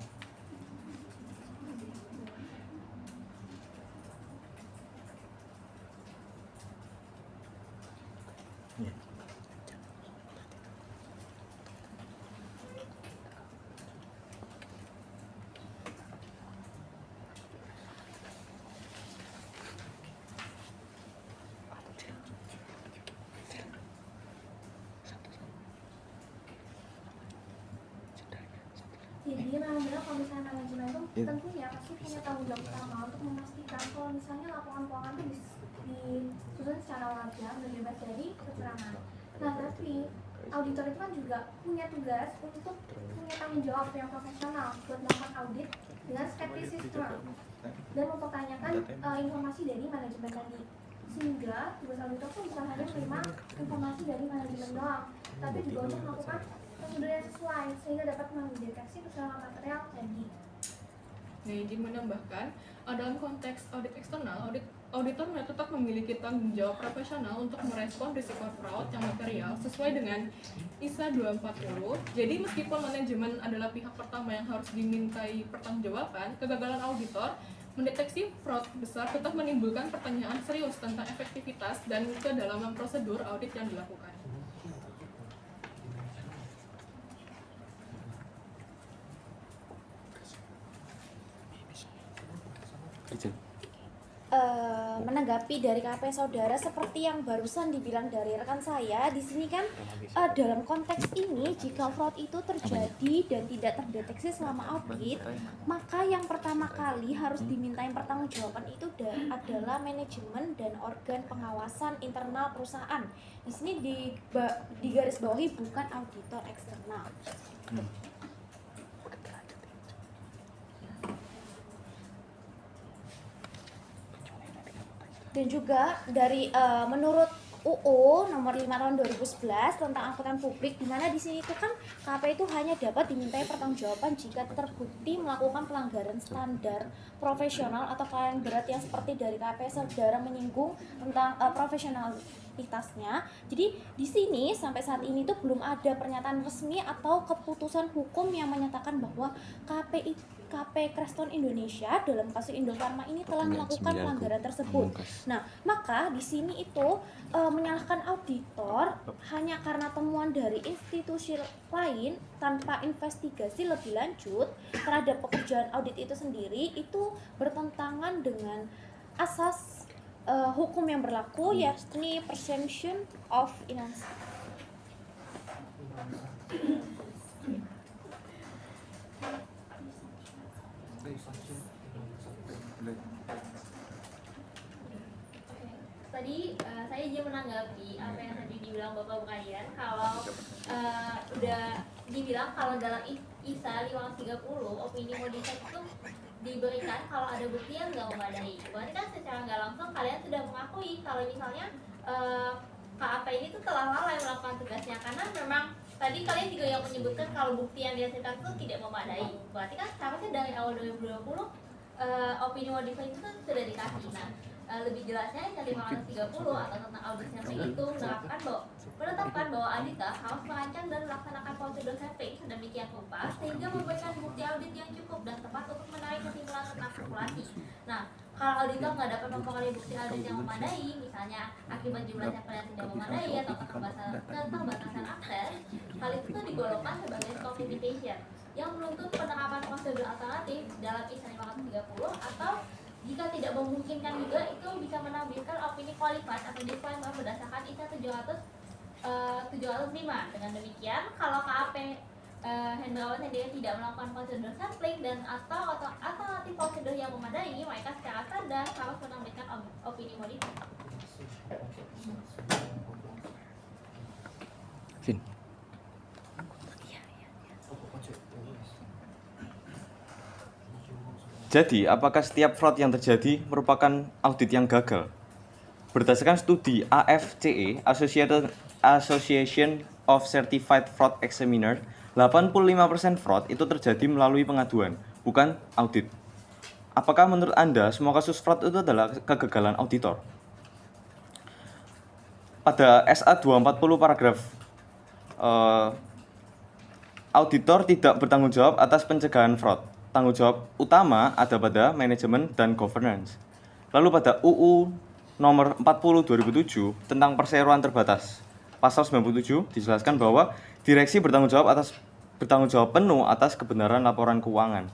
Jadi memang benar kalau misalnya manajemen itu tentunya pasti punya tanggung jawab utama untuk memastikan kalau misalnya laporan keuangan itu disusun secara wajar dan bebas dari kecurangan. Nah, tapi auditor itu kan juga punya tugas untuk punya tanggung jawab yang profesional buat melakukan audit dengan skeptisisme dan mempertanyakan informasi dari manajemen tadi. Sehingga tugas auditor pun bukan hanya menerima informasi dari manajemen doang, tapi juga untuk melakukan prosedur yang sesuai sehingga dapat mendeteksi kesalahan material tadi. Nah, izin menambahkan, dalam konteks audit eksternal, auditor tetap memiliki tanggung jawab profesional untuk merespon risiko fraud yang material sesuai dengan ISA 240. Jadi meskipun manajemen adalah pihak pertama yang harus dimintai pertanggungjawaban, kegagalan auditor mendeteksi fraud besar tetap menimbulkan pertanyaan serius tentang efektivitas dan kedalaman prosedur audit yang dilakukan. Menanggapi dari KP saudara seperti yang barusan dibilang dari rekan saya, di sini kan dalam konteks ini jika fraud itu terjadi dan tidak terdeteksi selama audit, maka yang pertama kali harus dimintain pertanggungjawaban itu adalah manajemen dan organ pengawasan internal perusahaan. Di sini di garis bawahi bukan auditor eksternal. Dan juga dari menurut UU nomor 5 tahun 2011 tentang angkutan publik, di mana di sini itu kan KP itu hanya dapat dimintai pertanggungjawaban jika terbukti melakukan pelanggaran standar profesional atau paling berat yang seperti dari KP saudara menyinggung tentang profesionalitasnya. Jadi di sini sampai saat ini tuh belum ada pernyataan resmi atau keputusan hukum yang menyatakan bahwa KP Creston Indonesia dalam kasus Indofarma ini telah melakukan pelanggaran tersebut. Nah, maka di sini itu menyalahkan auditor hanya karena temuan dari institusi lain tanpa investigasi lebih lanjut terhadap pekerjaan audit itu sendiri, itu bertentangan dengan asas hukum yang berlaku, yakni presumption of innocence. Tadi saya juga menanggapi apa yang tadi dibilang Bapak Bukayan, kalau udah dibilang kalau dalam ISA 530 opini modified itu diberikan kalau ada bukti yang nggak memadai. Berarti kan secara nggak langsung kalian sudah mengakui kalau misalnya KAP ini tuh telah lalai melakukan tugasnya, karena memang tadi kalian juga yang menyebutkan kalau bukti yang dihasilkan itu tidak memadai. Berarti kan seharusnya dari awal 2020 opini modified itu kan sudah dikasih. Nah, lebih jelasnya yang 530 atau tentang audit sampling itu menetapkan bahwa Adita harus merancang dan melaksanakan prosedur sampling sedemikian rupa sehingga memberikan bukti audit yang cukup dan tepat untuk menarik kesimpulan tentang kalkulasi. Nah, kalau auditor nggak dapat memperoleh bukti audit yang memadai, misalnya akibat jumlah sampel yang tidak memadai atau keterbatasan akses, hal itu tuh digolongkan sebagai scope limitation yang menuntut penerapan prosedur alternatif dalam ISA 530, atau jika tidak memungkinkan juga itu bisa menampilkan opini qualified atau disclaimer berdasarkan ISA 705. Dengan demikian, kalau KAP Hendrawan sendiri tidak melakukan prosedur sampling dan atau alternatif prosedur yang memadai, mereka secara sadar harus menampilkan opini modified. Jadi, apakah setiap fraud yang terjadi merupakan audit yang gagal? Berdasarkan studi AFCE, Association of Certified Fraud Examiners, 85% fraud itu terjadi melalui pengaduan, bukan audit. Apakah menurut Anda semua kasus fraud itu adalah kegagalan auditor? Pada SA 240 paragraf auditor tidak bertanggung jawab atas pencegahan fraud. Tanggung jawab utama ada pada manajemen dan governance. Lalu pada UU nomor 40 2007 tentang perseroan terbatas, pasal 97 dijelaskan bahwa direksi bertanggung jawab penuh atas kebenaran laporan keuangan.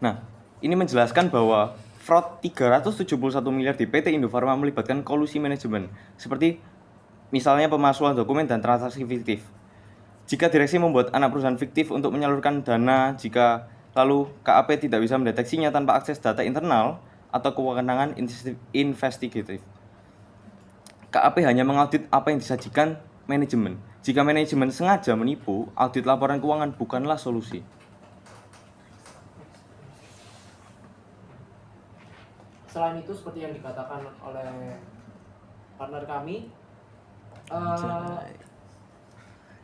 Nah, ini menjelaskan bahwa fraud 371 miliar di PT Indofarma melibatkan kolusi manajemen, seperti misalnya pemalsuan dokumen dan transaksi fiktif. Jika direksi membuat anak perusahaan fiktif untuk menyalurkan dana, jika lalu KAP tidak bisa mendeteksinya tanpa akses data internal atau kewenangan investigatif, KAP hanya mengaudit apa yang disajikan manajemen. Jika manajemen sengaja menipu, audit laporan keuangan bukanlah solusi. Selain itu seperti yang dikatakan oleh partner kami,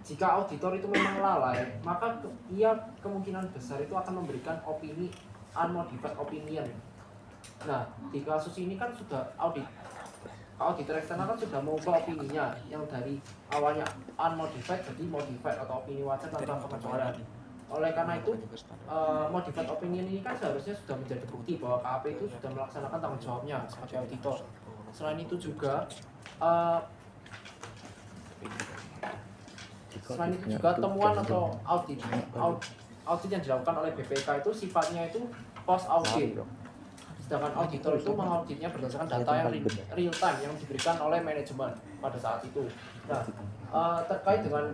jika auditor itu memang lalai, maka ia kemungkinan besar itu akan memberikan opini unmodified opinion. Nah, di kasus ini kan sudah auditor eksternal kan sudah mengubah opininya yang dari awalnya unmodified jadi modified atau opini wajar tanpa pengecualian. Oleh karena itu, modified opinion ini kan seharusnya sudah menjadi bukti bahwa KAP itu sudah melaksanakan tanggung jawabnya sebagai auditor. Selain itu juga temuan atau audit yang dilakukan oleh BPK itu sifatnya itu post audit. Sedangkan auditor itu mengauditnya berdasarkan data yang real time yang diberikan oleh manajemen pada saat itu. Nah, terkait dengan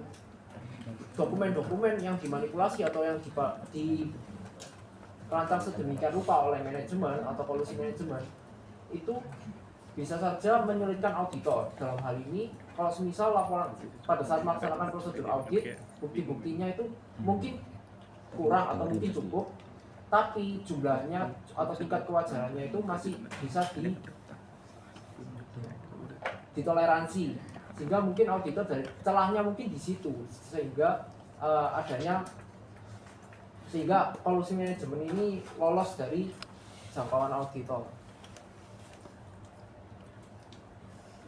dokumen-dokumen yang dimanipulasi atau yang dirancang sedemikian rupa oleh manajemen atau kolusi manajemen, itu bisa saja menyulitkan auditor. Dalam hal ini, kalau semisal laporan pada saat melaksanakan prosedur audit, bukti-buktinya itu mungkin kurang atau mungkin cukup, tapi jumlahnya atau tingkat kewajarannya itu masih bisa ditoleransi, sehingga mungkin auditor dari celahnya mungkin di situ, sehingga sehingga kolusi manajemen ini lolos dari jangkauan auditor.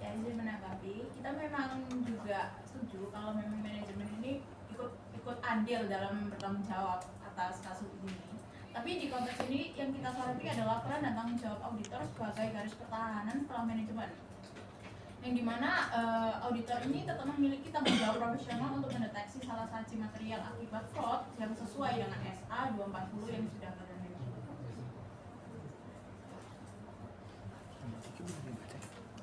Ya, izin menanggapi, kita memang juga setuju kalau memang manajemen ini ikut andil dalam bertanggung jawab atas kasus ini. Tapi di konteks ini yang kita soroti adalah peran dan tanggung jawab auditor sebagai garis pertahanan setelah manajemen, yang dimana auditor ini tetap memiliki tanggung jawab profesional untuk mendeteksi salah saji material akibat fraud yang sesuai dengan SA 240 yang sudah kita miliki.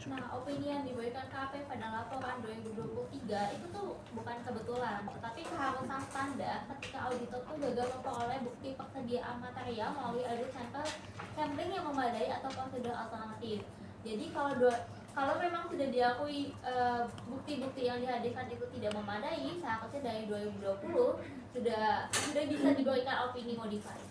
Nah, opini yang diberikan KAP pada laporan 2023 itu tuh bukan kebetulan, tetapi keharusan standar ketika auditor tuh gagal memperoleh bukti persediaan material melalui audit sampling yang memadai atau prosedur alternatif. Jadi kalau memang sudah diakui bukti-bukti yang dihadirkan itu tidak memadai, seharusnya dari 2020 sudah bisa diberikan opini modified.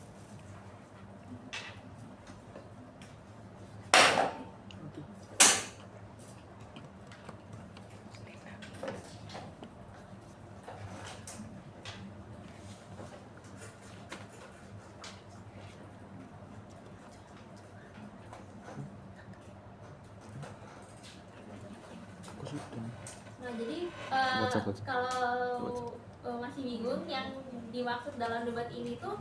Nah, jadi kalau masih bingung, yang dimaksud dalam debat ini tuh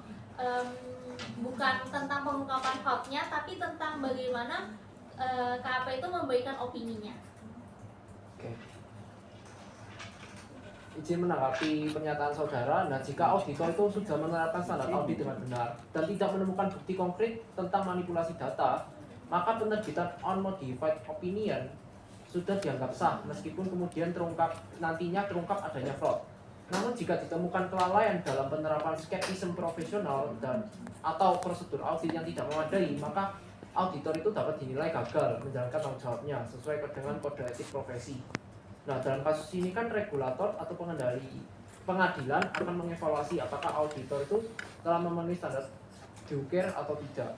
bukan tentang pengungkapan fraudnya, tapi tentang bagaimana KAP itu memberikan opininya. Oke. Izin menanggapi pernyataan saudara. Nah, jika auditor itu sudah menerapkan standar audit dengan benar dan tidak menemukan bukti konkret tentang manipulasi data, maka penerbitan unmodified opinion sudah dianggap sah meskipun kemudian nantinya terungkap adanya fraud. Namun jika ditemukan kelalaian dalam penerapan skeptisme profesional atau prosedur audit yang tidak memadai, maka auditor itu dapat dinilai gagal menjalankan tanggung jawabnya sesuai dengan kode etik profesi. Nah, dalam kasus ini kan regulator atau pengadilan akan mengevaluasi apakah auditor itu telah memenuhi standar due care atau tidak.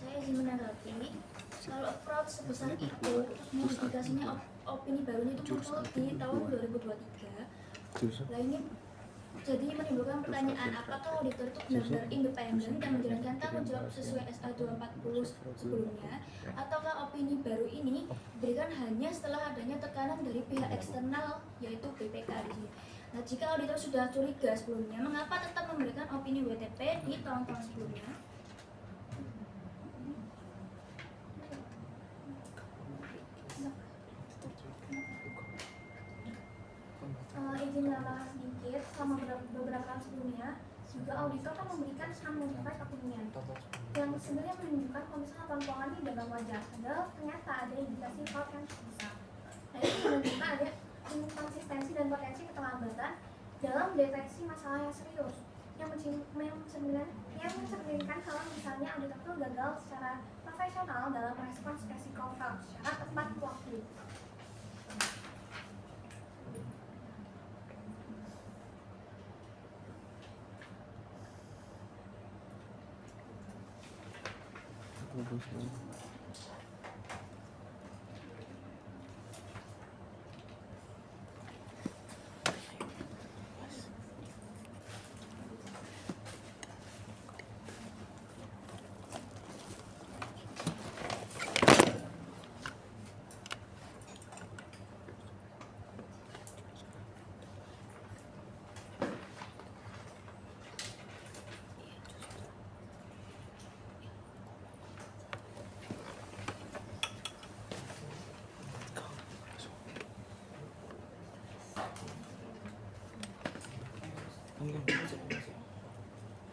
Saya izin menanggapi, kalau fraud sebesar itu, terus modifikasinya opini barunya itu muncul di tahun 2023. Nah, ini jadi menimbulkan pertanyaan, apakah auditor itu benar-benar independen dan menjalankan tanggung jawab sesuai SA 240 sebelumnya, ataukah opini baru ini diberikan hanya setelah adanya tekanan dari pihak eksternal, yaitu BPK di sini. Nah, jika auditor sudah curiga sebelumnya, mengapa tetap memberikan opini WTP di tahun-tahun sebelumnya? Izin menambahkan sedikit, selama beberapa tahun sebelumnya, juga auditor kan memberikan unmodified opinion yang sebenarnya menunjukkan kalau misalnya laporan keuangan ini gagal wajar, padahal ternyata ada indikasi fraud yang besar. Nah, itu menunjukkan ada inkonsistensi dan potensi keterlambatan dalam deteksi masalah yang serius yang mencerminkan kalau misalnya auditor itu gagal secara profesional dalam merespons resiko fraud secara tepat waktu.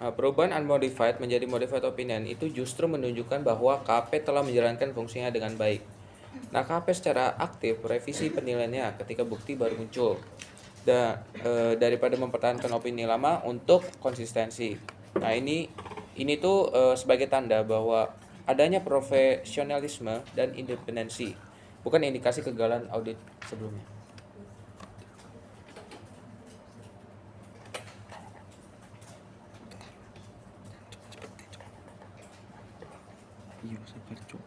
Perubahan unmodified menjadi modified opinion itu justru menunjukkan bahwa KAP telah menjalankan fungsinya dengan baik. Nah, KAP secara aktif revisi penilaiannya ketika bukti baru muncul. Daripada mempertahankan opini lama untuk konsistensi. Nah, ini tuh sebagai tanda bahwa adanya profesionalisme dan independensi, bukan indikasi kegagalan audit sebelumnya. Iya, sabar, Cuk.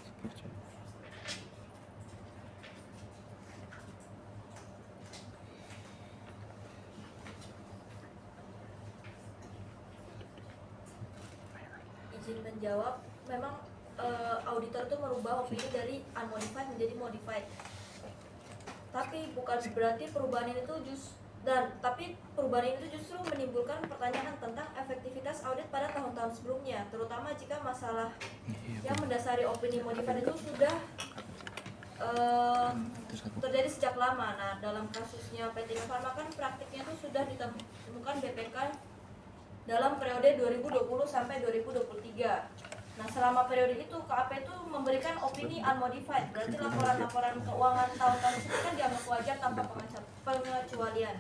Sabar, Cuk. Izin menjawab, memang auditor itu merubah opini dari unmodified menjadi modified. Tapi bukan berarti perubahan ini tuh perubahan itu justru menimbulkan pertanyaan tentang efektivitas audit pada tahun-tahun sebelumnya, terutama jika masalah yang mendasari opini modified itu sudah terjadi sejak lama. Nah, dalam kasusnya PT Indofarma kan praktiknya itu sudah ditemukan BPK dalam periode 2020 sampai 2023. Nah, selama periode itu KAP itu memberikan opini unmodified, berarti laporan-laporan keuangan tahun-tahun itu kan dianggap wajar tanpa pengecualian.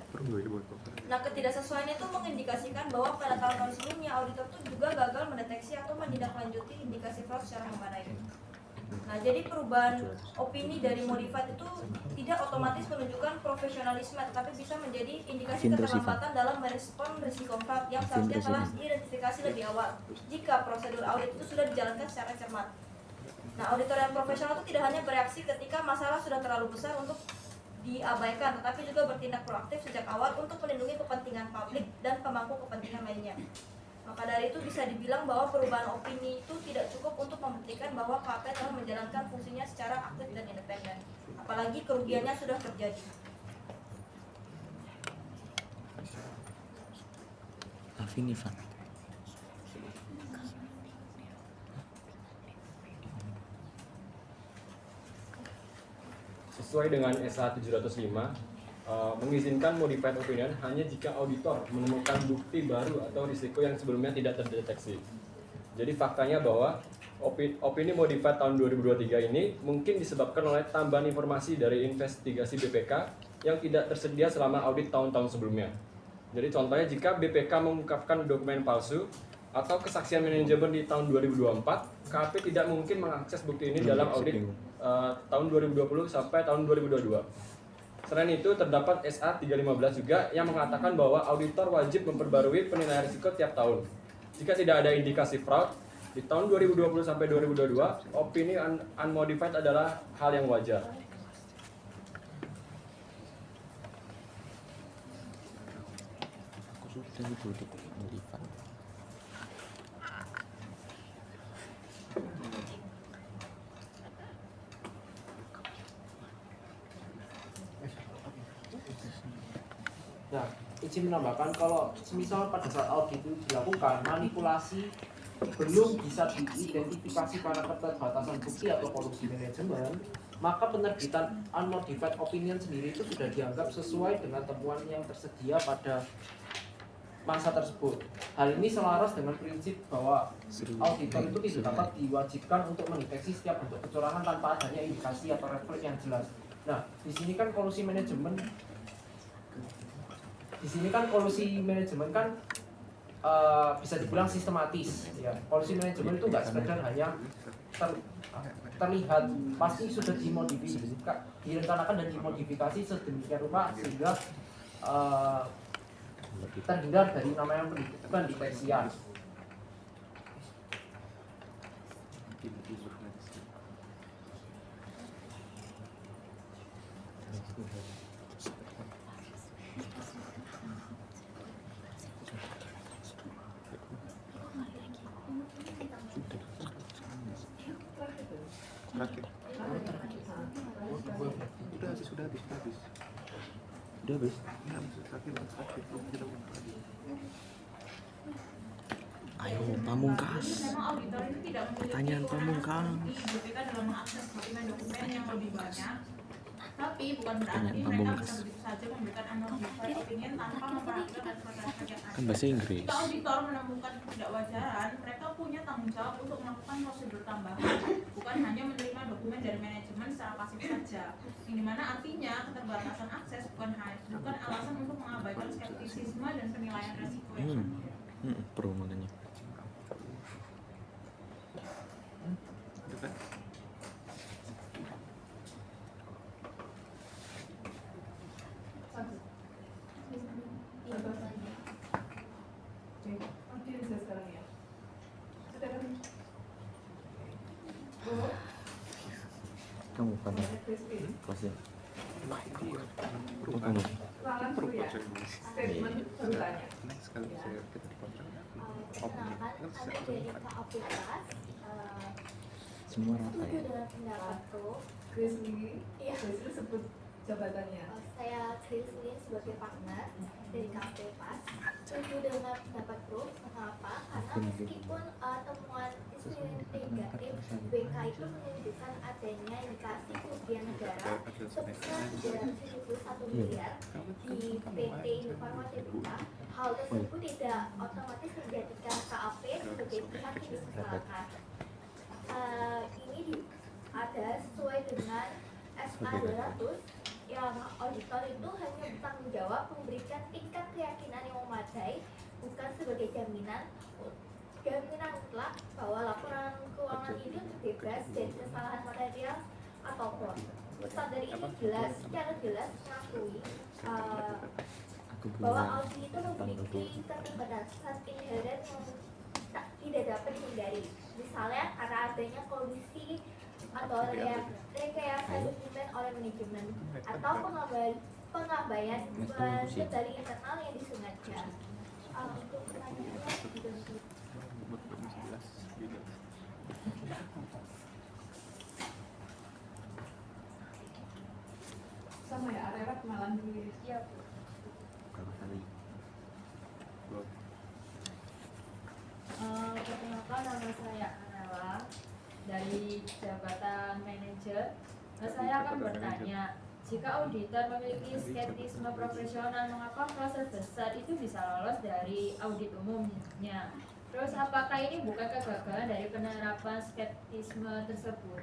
Nah, ketidaksesuaian itu mengindikasikan bahwa pada tahun-tahun sebelumnya auditor itu juga gagal mendeteksi atau menindaklanjuti indikasi fraud secara memadai. Nah, jadi perubahan opini dari modified itu tidak otomatis menunjukkan profesionalisme, tetapi bisa menjadi indikasi keterlambatan dalam merespon risiko fraud yang seharusnya telah diidentifikasi lebih awal jika prosedur audit itu sudah dijalankan secara cermat. Nah, auditor yang profesional itu tidak hanya bereaksi ketika masalah sudah terlalu besar untuk diabaikan, tetapi juga bertindak proaktif sejak awal untuk melindungi kepentingan publik dan pemangku kepentingan lainnya. Maka dari itu bisa dibilang bahwa perubahan opini itu tidak cukup untuk membuktikan bahwa KAP telah menjalankan fungsinya secara aktif dan independen. Apalagi kerugiannya sudah terjadi. Sesuai dengan SA 705, mengizinkan modified opinion hanya jika auditor menemukan bukti baru atau risiko yang sebelumnya tidak terdeteksi. Jadi faktanya bahwa opini modified tahun 2023 ini mungkin disebabkan oleh tambahan informasi dari investigasi BPK yang tidak tersedia selama audit tahun-tahun sebelumnya. Jadi contohnya jika BPK mengungkapkan dokumen palsu atau kesaksian manajemen di tahun 2024, KAP tidak mungkin mengakses bukti ini dalam audit tahun 2020 sampai tahun 2022. Selain itu, terdapat SA 315 juga yang mengatakan bahwa auditor wajib memperbarui penilaian risiko tiap tahun. Jika tidak ada indikasi fraud, di tahun 2020 sampai 2022, opini unmodified adalah hal yang wajar. Aku sudah duduk modified. Nah, izin menambahkan kalau semisal pada saat audit itu dilakukan manipulasi belum bisa diidentifikasi karena keterbatasan bukti atau korupsi manajemen, maka penerbitan unmodified opinion sendiri itu sudah dianggap sesuai dengan temuan yang tersedia pada masa tersebut. Hal ini selaras dengan prinsip bahwa auditor itu tidak dapat diwajibkan untuk mendeteksi setiap bentuk kecurangan tanpa adanya indikasi atau refleks yang jelas. Nah, di sini kan kolusi manajemen kan bisa dibilang sistematis, ya. Kolusi manajemen itu nggak sekedar hanya terlihat, pasti sudah direncanakan dan dimodifikasi sedemikian rupa sehingga terhindar dari namanya pendeteksian. Udah habis. Ayo pamungkas. Memang auditor itu tidak memiliki Pertanyaan pamungkas. BPK dalam mengakses dokumen-dokumen yang lebih banyak. Tapi bukan berarti Pertanyaan mereka pamungkas. bisa begitu saja memberikan unmodified opinion tanpa memperhatikan refleks yang Kan bahasa Inggris. Jika auditor menemukan ketidakwajaran, mereka punya tanggung jawab untuk melakukan prosedur tambahan, bukan hanya menerima dokumen dari manajemen secara pasif saja. Yang dimana artinya keterbatasan akses bukan alasan untuk mengabaikan skeptisisme dan penilaian resiko yang ada. Pro makanya. Kamu kan kelasnya. Oh, kamu. Statement bertanya. Kenalkan, kami dari KAP Plus. Semua rata ya. Setuju dengan pendapatku. Grace Lee, Iya. Grace Lee sebut jabatannya. Saya Grace Lee sebagai partner dari KAP Plus. Setuju dengan pendapatku. Mengapa? Karena meskipun temuan instrumen negatif BK itu menunjukkan adanya indikasi kerugian negara sebesar 371 miliar di PT Indofarma Tbk, hal tersebut tidak otomatis menjadikan KAP sebagai pihak yang disalahkan. Ini ada sesuai dengan SA 200 yang auditor itu hanya bertanggung jawab memberikan tingkat keyakinan yang memadai, bukan sebagai jaminan mutlak bahwa laporan keuangan ini bebas dari kesalahan material atau fraud. Standar ini secara jelas mengakui bahwa audit itu memiliki keterbatasan inheren yang tidak dapat dihindari. Misalnya karena adanya kolusi atau rekayasa dokumen oleh manajemen atau pengabaian dari internal yang disengaja. Untuk pertanyaannya Sama ya, Arera kenalan dulu. Iya. Berapa kali? Perkenalkan, nama saya Anela dari jabatan manajer. Saya akan bertanya, jika auditor memiliki skeptisme profesional, mengapa proses besar itu bisa lolos dari audit umumnya? Terus apakah ini bukan kegagalan dari penerapan skeptisme tersebut?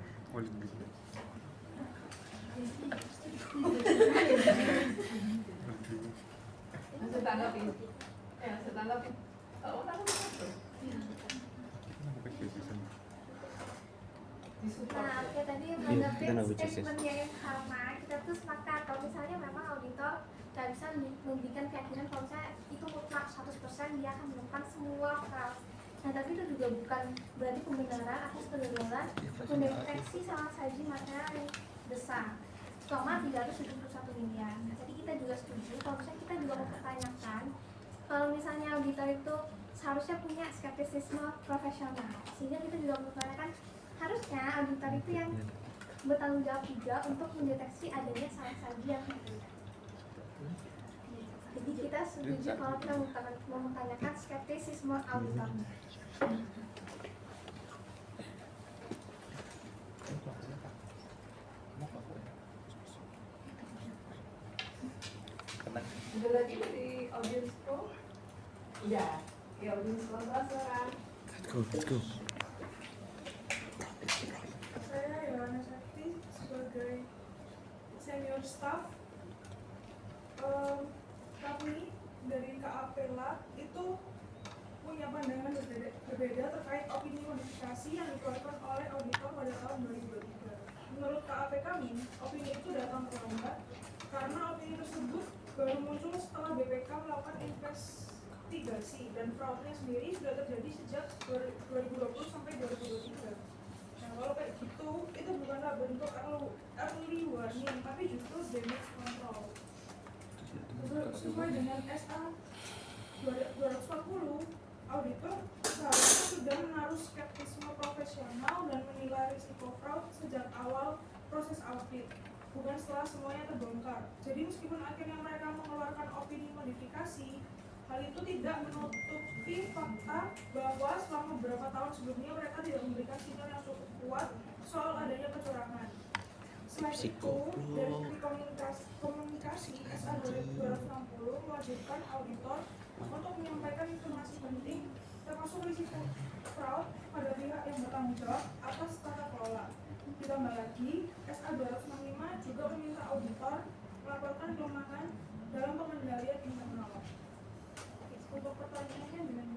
Saya tanggapi. Ya, saya tanggapi. Oh, tanggapi. Nah, oke, tadi kita menanggapi nggak bisa statementnya yang sama, kita tuh sepakat kalau misalnya memang auditor nggak bisa memberikan keyakinan kalau misalnya itu mutlak 100% dia akan menemukan semua fraud. Nah, tapi itu juga bukan berarti pembenaran atas kegagalan mendeteksi salah saji material yang besar selama 371 miliar. Nah, jadi kita juga setuju kalau misalnya kita juga mempertanyakan kalau misalnya auditor itu seharusnya punya skeptisisme profesional, sehingga kita juga mempertanyakan harusnya auditor itu yang bertanggung jawab juga untuk mendeteksi adanya salah saji yang berbeda. Jadi kita setuju kalau kita mempertanyakan skeptisisme auditornya. Ada lagi dari audience pro? Udah. Oke, audience pro silakan. Let's go. Saya Yohana Sakti sebagai senior staff. Kami dari KAP Lab itu punya pandangan berbeda terkait opini modifikasi yang dikeluarkan oleh auditor pada tahun 2023. Menurut KAP kami, opini itu datang terlambat karena opini tersebut baru muncul setelah BPK melakukan investigasi dan fraudnya sendiri sudah terjadi sejak 2020 sampai 2023. Nah, kalau kayak gitu, itu bukanlah bentuk early warning, tapi justru damage control. Sesuai dengan SA 240, auditor seharusnya sudah menaruh skeptisme profesional dan menilai risiko fraud sejak awal proses audit, bukan setelah semuanya terbongkar. Jadi meskipun akhirnya mereka mengeluarkan opini modifikasi, hal itu tidak menutupi fakta bahwa selama beberapa tahun sebelumnya mereka tidak memberikan sinyal yang cukup kuat soal adanya kecurangan. Selain itu, dari komunikasi SA 260 mewajibkan auditor untuk menyampaikan informasi penting termasuk risiko fraud pada pihak yang bertanggung jawab atas tata kelola. Ditambah lagi, SA 265 juga meminta auditor melaporkan kelemahan dalam pengendalian internal. Untuk pertanyaannya dengan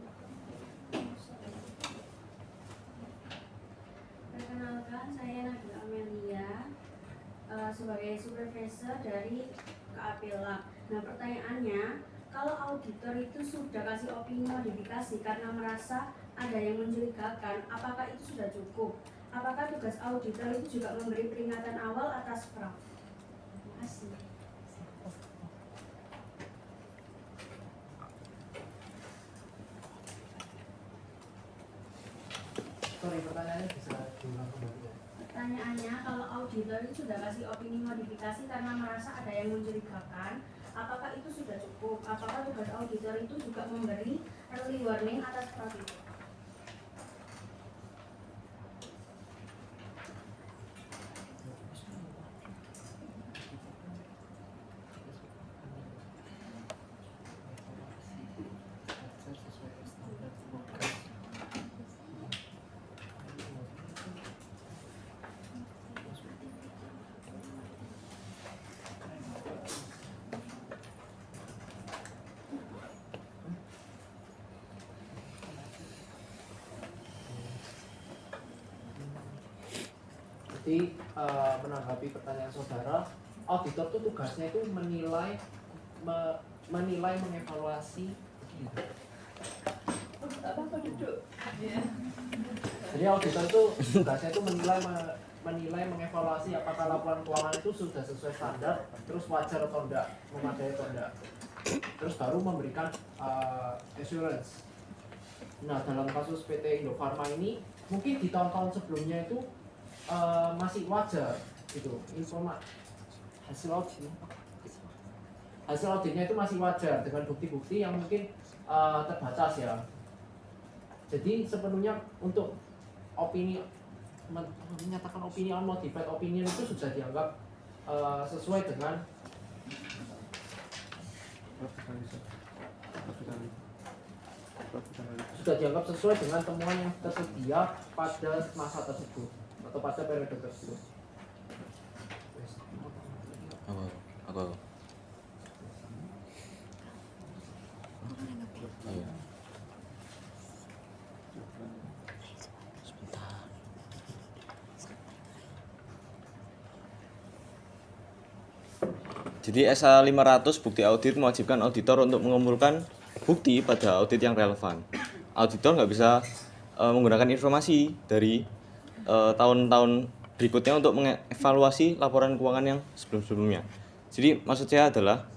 perkenalkan, saya Nabila Amelia sebagai supervisor dari KAP Lab. Nah, pertanyaannya, kalau auditor itu sudah kasih opini modifikasi karena merasa ada yang mencurigakan, apakah itu sudah cukup? Apakah tugas auditor itu juga memberi peringatan awal atas fraud? Terima kasih. Sorry, pertanyaannya bisa diulang kembali ya? Pertanyaannya, kalau auditor itu sudah kasih opini modifikasi karena merasa ada yang mencurigakan, apakah itu sudah cukup? Apakah tugas auditor itu juga memberi early warning atas fraud itu? Jadi menanggapi pertanyaan saudara, auditor itu tugasnya itu menilai, mengevaluasi. Apa duduk? Jadi auditor itu tugasnya itu menilai, mengevaluasi apakah laporan keuangan itu sudah sesuai standar, terus wajar atau enggak, memadai atau enggak, terus baru memberikan assurance. Nah, dalam kasus PT Indofarma ini, mungkin di tahun-tahun sebelumnya itu masih wajar gitu, hasil auditnya itu masih wajar dengan bukti-bukti yang mungkin terbatas ya. Jadi sepenuhnya untuk opini menyatakan opini unmodified opinion itu sudah dianggap sesuai dengan temuan yang tersedia pada masa tersebut atau pada periode tersebut. Aku. Ayo. Sebentar. Jadi SA 500 bukti audit mewajibkan auditor untuk mengumpulkan bukti pada audit yang relevan. Auditor nggak bisa menggunakan informasi dari tahun-tahun berikutnya untuk mengevaluasi laporan keuangan yang sebelum-sebelumnya. Jadi maksud saya adalah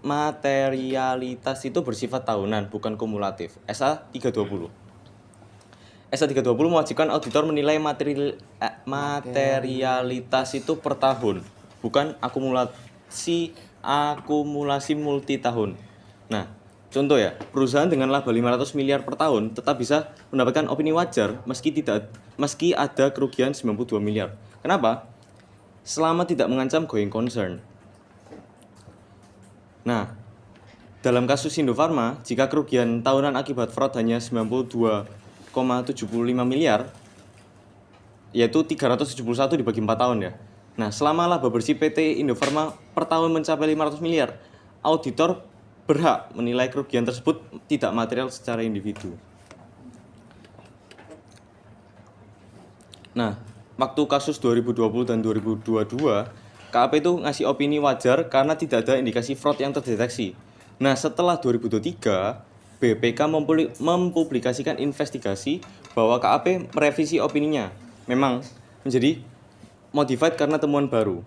materialitas itu bersifat tahunan, bukan kumulatif. SA 320. SA 320 mewajibkan auditor menilai materialitas itu per tahun, bukan akumulasi multi tahun. Nah, contoh ya, perusahaan dengan laba 500 miliar per tahun tetap bisa mendapatkan opini wajar meski ada kerugian 92 miliar. Kenapa? Selama tidak mengancam going concern. Nah, dalam kasus Indofarma, jika kerugian tahunan akibat fraud hanya 92,75 miliar, yaitu 371 dibagi 4 tahun ya. Nah, selama laba bersih PT Indofarma per tahun mencapai 500 miliar, auditor berhak menilai kerugian tersebut tidak material secara individu. Nah, waktu kasus 2020 dan 2022, KAP itu ngasih opini wajar karena tidak ada indikasi fraud yang terdeteksi. Nah, setelah 2023, BPK mempublikasikan investigasi bahwa KAP merevisi opininya. Memang menjadi modified karena temuan baru.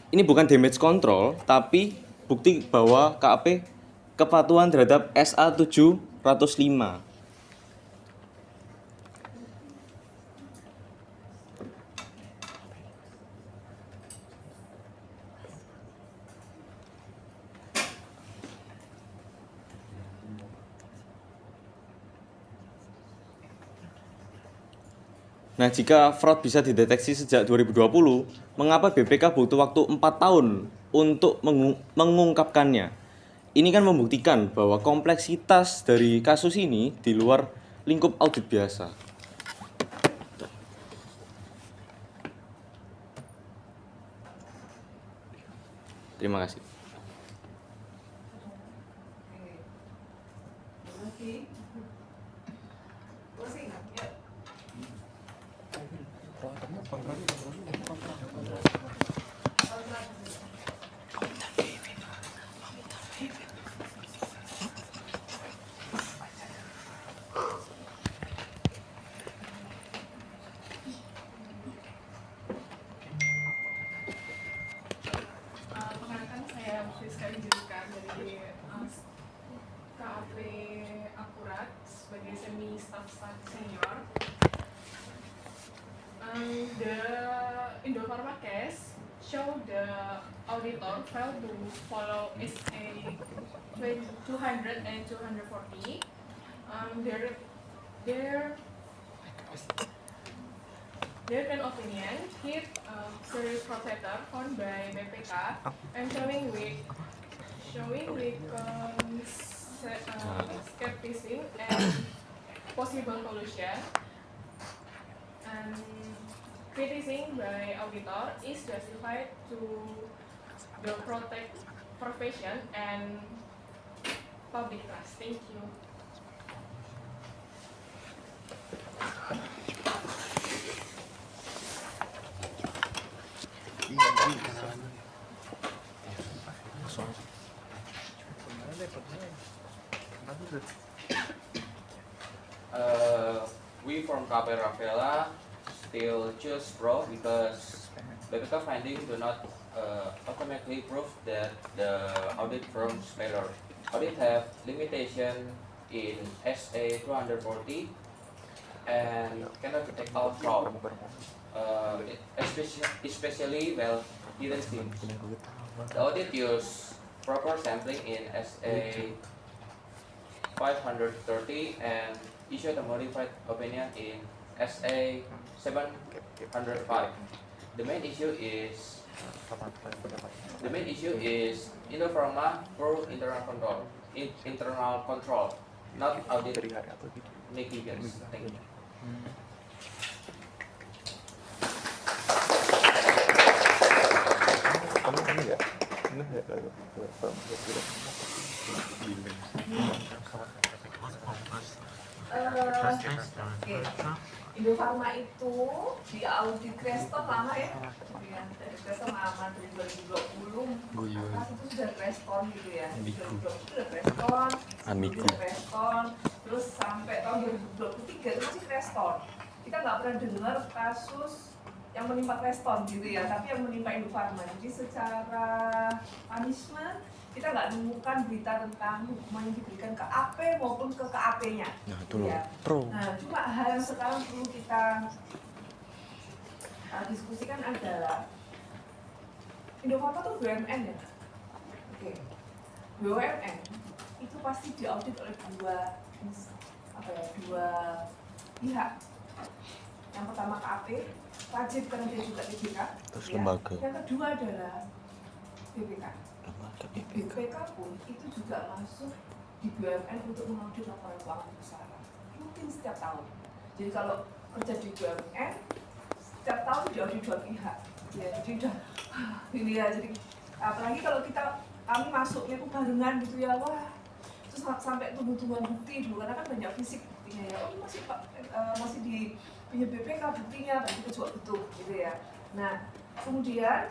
Ini bukan damage control, tapi bukti bahwa KAP kepatuhan terhadap SA 705. Nah, jika fraud bisa dideteksi sejak 2020, mengapa BPK butuh waktu 4 tahun untuk mengungkapkannya? Ini kan membuktikan bahwa kompleksitas dari kasus ini di luar lingkup audit biasa. Terima kasih. Perkenalkan, saya Friska Angelika dari KAP Akurat sebagai semi staff senior. The Indofarma case show the auditor failed to follow SA 200 and 240. Their an opinion hit serious protector found by BPK and showing weak skepticism and possible collusion, and criticism by auditor is justified to the protect profession and public trust. Thank you. We from KAP Rafaela still choose pro because BPK findings do not automatically prove that the audit firm's failure. Audit have limitation in SA 240 and cannot detect all fraud, especially well hidden schemes. The audit use proper sampling in SA 530 and issued a modified opinion in SA 705. The main issue is Indofarma poor internal control, not audit negligence. Thank you. Indofarma itu di audit Creston lama ya, dari Creston lama dari 2020, pas itu sudah Creston gitu ya, 2020 sudah Creston, terus sampai tahun 2023 itu masih Creston. Kita nggak pernah dengar kasus yang menimpa Creston gitu ya, tapi yang menimpa Indofarma. Jadi secara punishment kita nggak menemukan berita tentang hukuman yang diberikan ke AP maupun ke KAP-nya. Nah, itu loh, Ya. pro. Nah, cuma hal yang sekarang perlu kita diskusikan adalah Indofarma tuh BUMN ya. Oke. BUMN itu pasti diaudit oleh dua pihak. Yang pertama KAP, wajib karena dia juga BPK. Terus ya. lembaga. Yang kedua adalah BPK. BPK pun itu juga masuk di BUMN untuk mengaudit laporan keuangan bersama rutin setiap tahun. Jadi kalau kerja di BUMN setiap tahun diaudit dua pihak ya, jadi udah ini ya, jadi apalagi kalau kami masuknya tuh barengan gitu ya, wah terus sampai tumbuh-tumbuhan bukti dulu karena kan banyak fisik buktinya ya, oh masih di punya BPK buktinya, dan itu juga betul gitu ya. Nah kemudian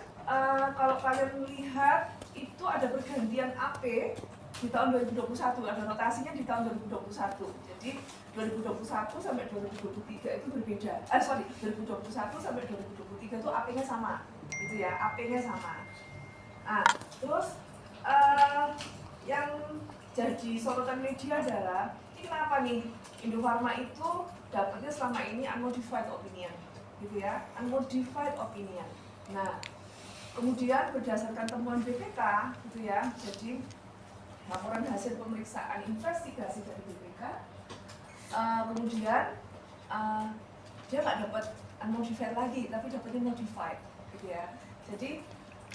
kalau kalian melihat itu ada pergantian AP di tahun 2021, ada notasinya di tahun 2021. Jadi 2021 sampai 2023 itu berbeda. 2021 sampai 2023 itu AP-nya sama, gitu ya, AP-nya sama. Nah, terus yang jadi sorotan media adalah ini kenapa nih Indofarma itu dapatnya selama ini unmodified opinion, gitu ya, unmodified opinion. Nah, kemudian berdasarkan temuan BPK, gitu ya, jadi laporan hasil pemeriksaan investigasi dari BPK, kemudian dia nggak dapat unmodified lagi, tapi dapatnya modified, gitu ya. Jadi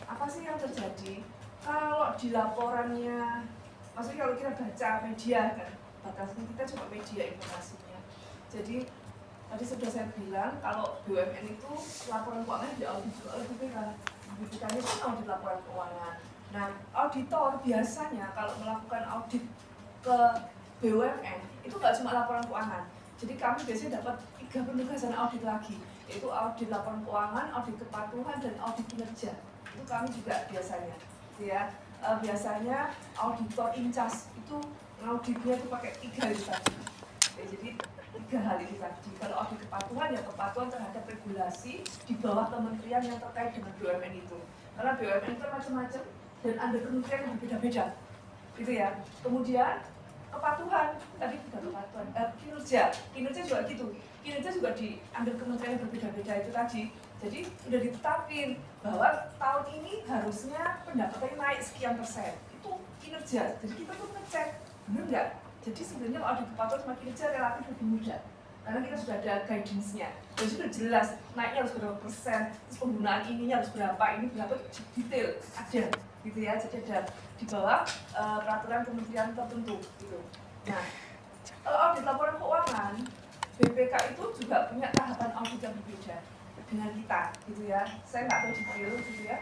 apa sih yang terjadi kalau di laporannya, maksudnya kalau kita baca media kan, batasnya kita cuma media informasinya. Jadi tadi sudah saya bilang kalau BUMN itu laporan keuangan diaudit juga oleh BPK. BPK itu audit laporan keuangan. Nah, auditor biasanya kalau melakukan audit ke BUMN itu nggak cuma laporan keuangan. Jadi kami biasanya dapat 3 penugasan audit lagi, yaitu audit laporan keuangan, audit kepatuhan, dan audit kinerja. Itu kami juga biasanya, ya. Biasanya auditor incas itu auditnya itu pakai 3 itu tadi. Ya, jadi 3 hal itu tadi. Kalau audit kepatuhan ya kepatuhan terhadap regulasi di bawah kementerian yang terkait dengan BUMN itu. Karena BUMN itu macam-macam dan ada kementerian yang berbeda-beda, gitu ya. Kemudian kepatuhan tadi bukan kepatuhan, kinerja juga gitu. Kinerja juga diambil kementerian yang berbeda-beda itu tadi. Jadi sudah ditetapin bahwa tahun ini harusnya pendapatannya naik sekian persen. Itu kinerja. Jadi kita tuh ngecek benar nggak. Jadi sebenarnya audit kepatuhan sama kinerja relatif lebih mudah. Karena kita sudah ada guidance-nya. Dan sudah jelas naiknya harus berapa persen, terus penggunaan ininya harus berapa, ini berapa, detail ada, gitu ya. Jadi ada di bawah peraturan kementerian tertentu, gitu. Nah, kalau audit laporan keuangan, BPK itu juga punya tahapan audit yang berbeda dengan kita, gitu ya. Saya nggak tahu detail, gitu ya.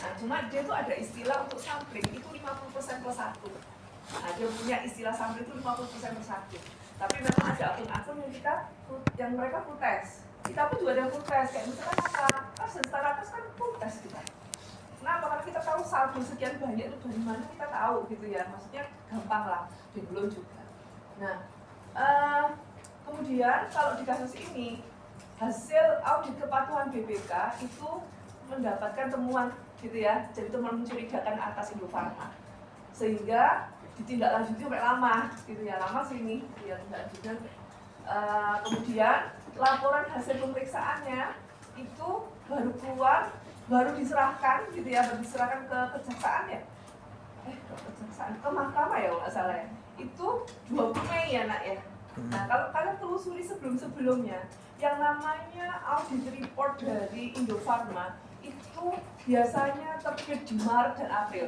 Nah, cuma dia tuh ada istilah untuk sampling itu 50% plus 1. Nah, dia punya istilah sampling itu 50% plus 1. Tapi memang ada akun-akun yang mereka full test. Kita pun juga ada full test, kayak misalkan apa, setara atas kan full test kita. Kenapa? Karena kita tahu saldo sekian banyak itu dari mana kita tahu, gitu ya. Maksudnya gampang lah, belum juga. Nah, kemudian kalau di kasus ini hasil audit kepatuhan BPK itu mendapatkan temuan, gitu ya. Jadi temuan mencurigakan atas Indofarma, sehingga ditindaklanjuti sampai lama, gitu ya, lama sini, ya tindak kemudian laporan hasil pemeriksaannya itu baru keluar, baru diserahkan, gitu ya, baru diserahkan ke kejaksaan ya, ke mahkamah ya, nggak salah ya, itu 20 Mei ya nak ya. Nah kalau kalian telusuri sebelum-sebelumnya, yang namanya audit report dari Indofarma itu biasanya terbit di Maret dan April.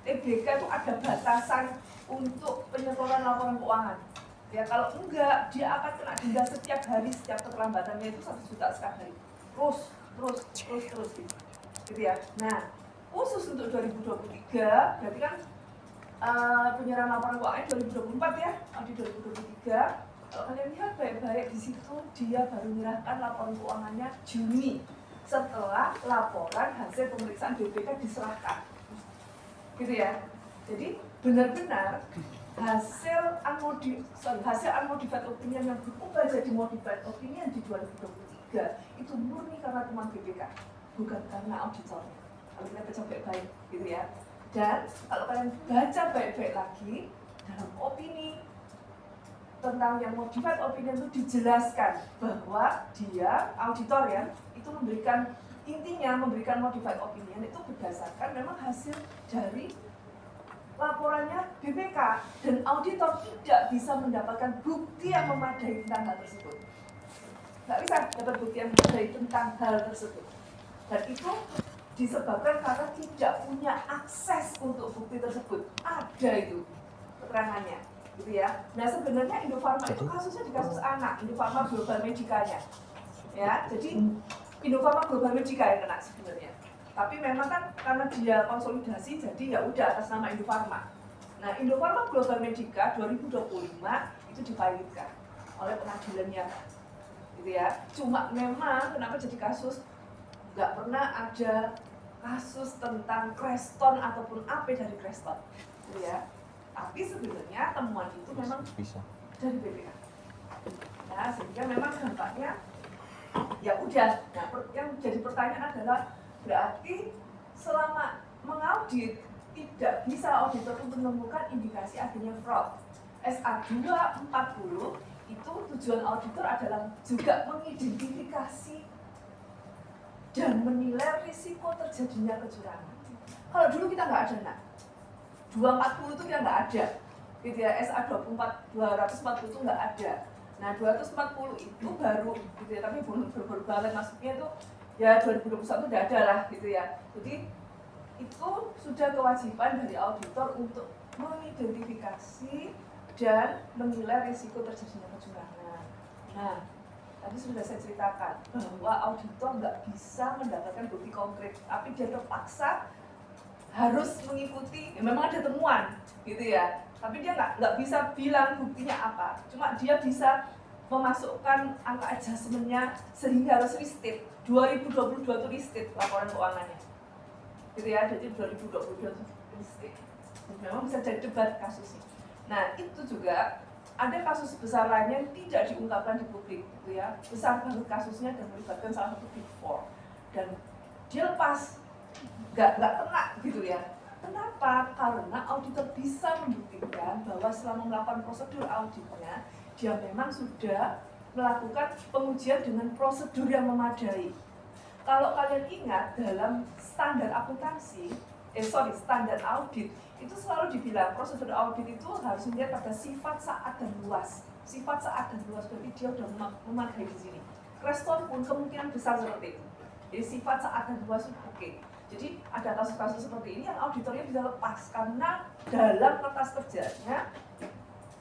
TBK itu ada batasan untuk penyetoran laporan keuangan. Ya kalau enggak, dia akan kena denda setiap hari, setiap keterlambatannya itu 1 juta setiap hari. Terus gitu ya. Nah, khusus untuk 2023, berarti kan penyerahan laporan keuangan 2024 ya, di 2023. Kalau kalian lihat baik-baik di situ, dia baru menyerahkan laporan keuangannya Juni setelah laporan hasil pemeriksaan BPK diserahkan. Gitu ya. Jadi benar-benar hasil unmodified opinion yang berubah jadi modified opinion di 2023 itu murni karena teman BPK, bukan karena auditornya. Kalau kita baca baik-baik, gitu ya. Dan kalau kalian baca baik-baik lagi dalam opini tentang yang modified opinion itu dijelaskan bahwa dia auditor ya itu memberikan modified opinion itu berdasarkan memang hasil dari laporannya BPK dan auditor tidak bisa mendapatkan bukti yang memadai tentang hal tersebut. Nggak bisa dapat bukti yang memadai tentang hal tersebut. Dan itu disebabkan karena tidak punya akses untuk bukti tersebut. Ada itu keterangannya, gitu ya. Nah sebenarnya Indofarma itu kasusnya di kasus anak, Indofarma Global Medica-nya, ya. Jadi Indofarma Global Medica yang kena sebenarnya. Tapi memang kan karena dia konsolidasi, jadi ya udah atas nama Indofarma. Nah Indofarma Global Medica 2025 itu dipilotkan oleh pengadilannya, gitu ya. Cuma memang kenapa jadi kasus, nggak pernah ada kasus tentang Creston ataupun AP dari Creston, gitu ya. Tapi sebenarnya temuan itu memang dari BPK. Nah, sehingga memang dampaknya ya udah. Nah, yang jadi pertanyaan adalah berarti selama mengaudit tidak bisa auditor untuk menemukan indikasi adanya fraud. SA 240 itu tujuan auditor adalah juga mengidentifikasi dan menilai risiko terjadinya kecurangan. Kalau dulu kita nggak ada, nak. 240 itu kita nggak ada, gitu ya. SA 240 itu nggak ada. Nah 240 itu baru, gitu ya. Tapi baru banget masuknya itu ya 2021 udah ada lah, gitu ya. Jadi itu sudah kewajiban dari auditor untuk mengidentifikasi dan menilai risiko terjadinya kecurangan. Nah, tadi sudah saya ceritakan bahwa auditor nggak bisa mendapatkan bukti konkret, tapi dia terpaksa harus mengikuti, ya memang ada temuan, gitu ya. Tapi dia nggak bisa bilang buktinya apa, cuma dia bisa memasukkan angka adjustment-nya sehingga harus listed. 2022 itu listed laporan keuangannya, gitu ya. Jadi 2022 itu listed. Memang bisa jadi debat kasusnya. Nah itu juga ada kasus besar lainnya yang tidak diungkapkan di publik, gitu ya. Besar banget kasusnya dan melibatkan salah satu Big Four, dan dia lepas, nggak kena, gitu ya. Kenapa? Karena auditor bisa membuktikan bahwa selama melakukan prosedur auditnya, dia memang sudah melakukan pengujian dengan prosedur yang memadai. Kalau kalian ingat dalam standar akuntansi, standar audit, itu selalu dibilang prosedur audit itu harus melihat pada sifat, saat, dan luas. Sifat, saat, dan luas berarti dia sudah memadai di sini. Creston pun kemungkinan besar seperti itu. Jadi sifat, saat, dan luas itu oke. Jadi ada kasus-kasus seperti ini yang auditornya bisa lepas karena dalam kertas kerjanya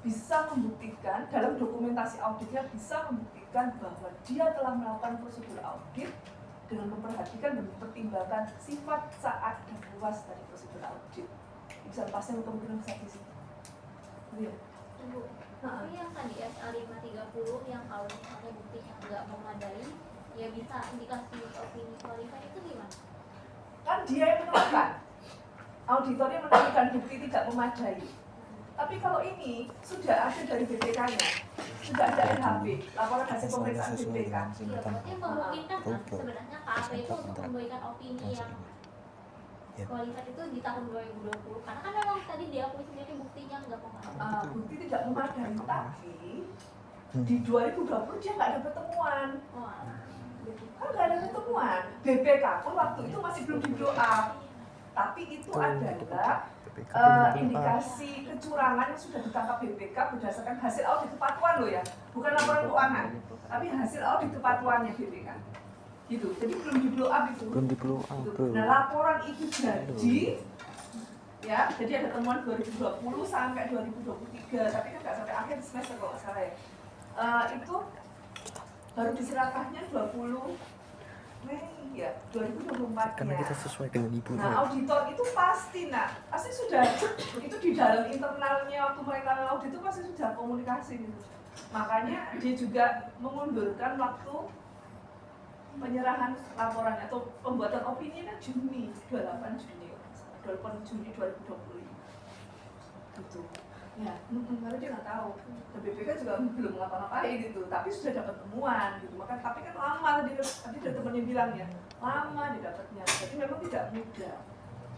bisa membuktikan, dalam dokumentasi auditnya bisa membuktikan bahwa dia telah melakukan prosedur audit dengan memperhatikan dan mempertimbangkan sifat, saat, dan luas dari prosedur audit. Bisa lepasnya kemungkinan besar di sini. Iya. Ibu, tapi yang tadi SA 530 yang kalau misalnya buktinya nggak memadai, ya bisa indikasi opini qualified itu gimana? Kan dia yang menemukan, auditornya menemukan bukti tidak memadai. Tapi kalau ini sudah ada dari BPK-nya, sudah ada LHP, laporan hasil pemeriksaan BPK. Iya, berarti memungkinkan kan sebenarnya KAP itu untuk memberikan opini yang qualified itu di tahun 2020, karena kan memang tadi diakui sendiri buktinya nggak memadai. Bukti tidak memadai, tapi di 2020 dia nggak ada pertemuan. Kan nggak ada pertemuan. BPK pun waktu itu masih belum di blow up, tapi itu adalah indikasi kecurangan yang sudah ditangkap BPK berdasarkan hasil audit kepatuhan loh ya, bukan laporan keuangan, tapi hasil audit kepatuhannya BPK. Gitu. Jadi belum di blow up itu. Belum di blow up. Gitu. Nah, laporan itu jadi ya, jadi ada temuan 2020 sampai 2023, tapi kan nggak sampai akhir semester kalau nggak salah ya. Itu baru diserahkannya 20 Mei ya, 2024 Karena kita sesuai dengan ibu. Nah, auditor itu pasti sudah itu di dalam internalnya waktu mereka audit itu pasti sudah komunikasi gitu. Makanya dia juga mengundurkan waktu penyerahan laporan atau pembuatan opini kan Juni 28 Juni 2020 gitu. Ya, karena dia nggak tahu. Dan BPK juga belum ngapa-ngapain gitu, tapi sudah dapat temuan gitu. Maka tapi kan lama tadi ada temannya bilang ya, lama didapatnya. Jadi memang tidak mudah.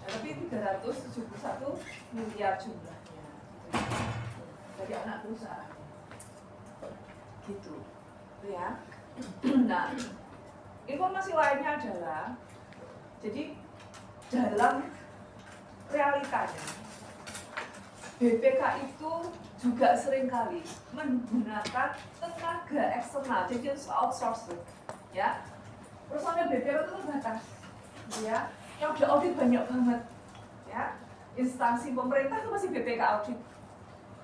Nah, tapi 371 miliar jumlahnya gitu. Dari anak perusahaan. Gitu. Ya. Nah, informasi lainnya adalah jadi dalam realitanya BPK itu juga seringkali menggunakan tenaga eksternal, jadi outsourcing, ya. Personel BPK itu terbatas, ya. yang udah audit banyak banget, ya. Instansi pemerintah itu masih BPK audit,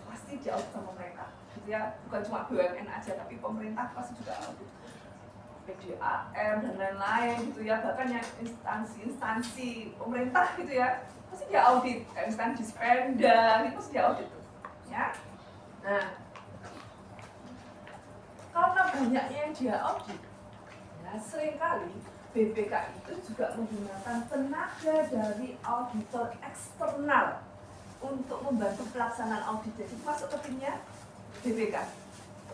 pasti diaudit sama mereka, gitu ya. Bukan cuma BUMN aja, tapi pemerintah pasti juga audit. PDAM dan lain-lain gitu ya, bahkan yang instansi pemerintah gitu ya, pasti dia audit, kayak misalkan Dispenda, itu pasti dia audit tuh, ya. Nah, karena banyaknya yang dia audit, ya seringkali BPK itu juga menggunakan tenaga dari auditor eksternal untuk membantu pelaksanaan audit. Jadi masuk ke timnya BPK,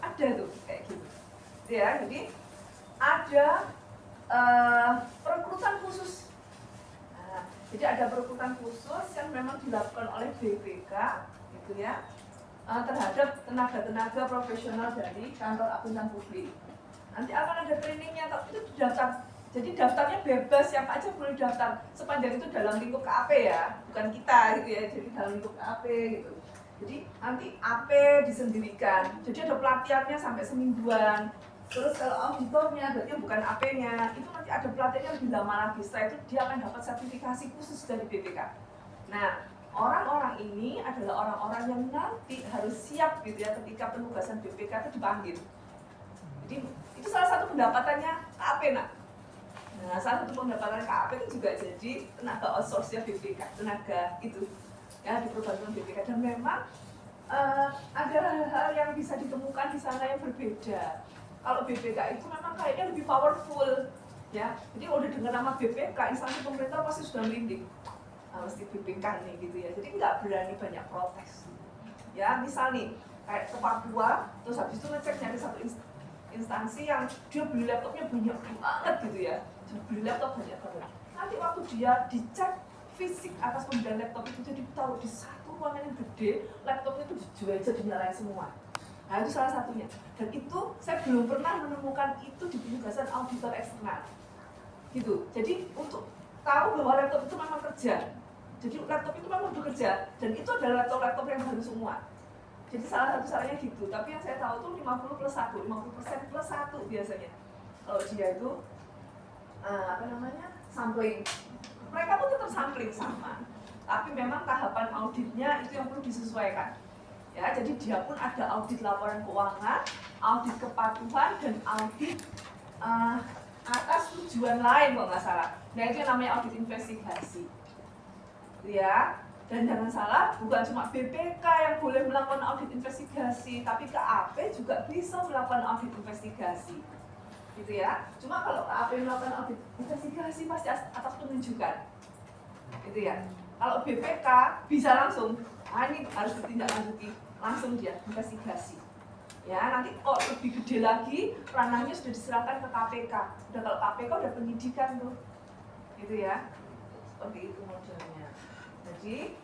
ada tuh kayak gitu, ya. Jadi ada perekrutan khusus. Nah, jadi ada perekrutan khusus yang memang dilakukan oleh BPK, gitu ya, terhadap tenaga-tenaga profesional dari kantor akuntan publik. Nanti akan ada trainingnya, tapi itu daftar. Jadi daftarnya bebas, siapa aja boleh daftar sepanjang itu dalam lingkup KAP ya, bukan kita gitu ya. Jadi dalam lingkup KAP gitu. Jadi nanti AP disendirikan. Jadi ada pelatihannya sampai semingguan. Terus kalau auditornya, berarti bukan AP-nya, itu nanti ada pelatihannya lebih lama lagi. Setelah itu dia akan dapat sertifikasi khusus dari BPK. Nah, orang-orang ini adalah orang-orang yang nanti harus siap gitu ya ketika penugasan BPK itu dipanggil. Jadi itu salah satu pendapatannya KAP, nak. Nah, salah satu pendapatan KAP itu juga jadi tenaga outsource-nya BPK, tenaga itu ya di perbankan BPK. Dan memang ada hal-hal yang bisa ditemukan di sana yang berbeda. Kalau BPK itu memang kayaknya lebih powerful, ya. Jadi kalau udah dengar nama BPK, instansi pemerintah pasti sudah merinding. Nah, mesti BPK nih gitu ya. Jadi nggak berani banyak protes. Ya, misal nih kayak ke Papua, terus habis itu ngecek nyari satu instansi yang dia beli laptopnya banyak banget gitu ya. Dia beli laptop banyak banget. Nanti waktu dia dicek fisik atas pembelian laptop itu, jadi tahu di satu ruangan yang gede, laptopnya itu dijual aja dinyalain semua. Nah, itu salah satunya. Dan itu saya belum pernah menemukan itu di penugasan auditor eksternal. Gitu. Jadi untuk tahu bahwa laptop itu memang kerja. Jadi laptop itu memang bekerja dan itu adalah laptop yang baru semua. Jadi salah satu caranya gitu. Tapi yang saya tahu tuh 50% plus 1 biasanya. Kalau dia itu sampling. Mereka pun tetap sampling sama. Tapi memang tahapan auditnya itu yang perlu disesuaikan. Ya, jadi dia pun ada audit laporan keuangan, audit kepatuhan, dan audit atas tujuan lain kalau nggak salah. Nah, itu yang namanya audit investigasi. Ya, dan jangan salah, bukan cuma BPK yang boleh melakukan audit investigasi, tapi KAP juga bisa melakukan audit investigasi. Gitu ya. Cuma kalau KAP melakukan audit investigasi pasti atas penunjukan. Gitu ya. Kalau BPK bisa langsung, ini harus ditindaklanjuti. Langsung dia investigasi. Ya, nanti kok lebih gede lagi, ranahnya sudah diserahkan ke KPK. Udah kalau KPK udah penyidikan tuh. Gitu ya. Seperti itu modelnya. Jadi,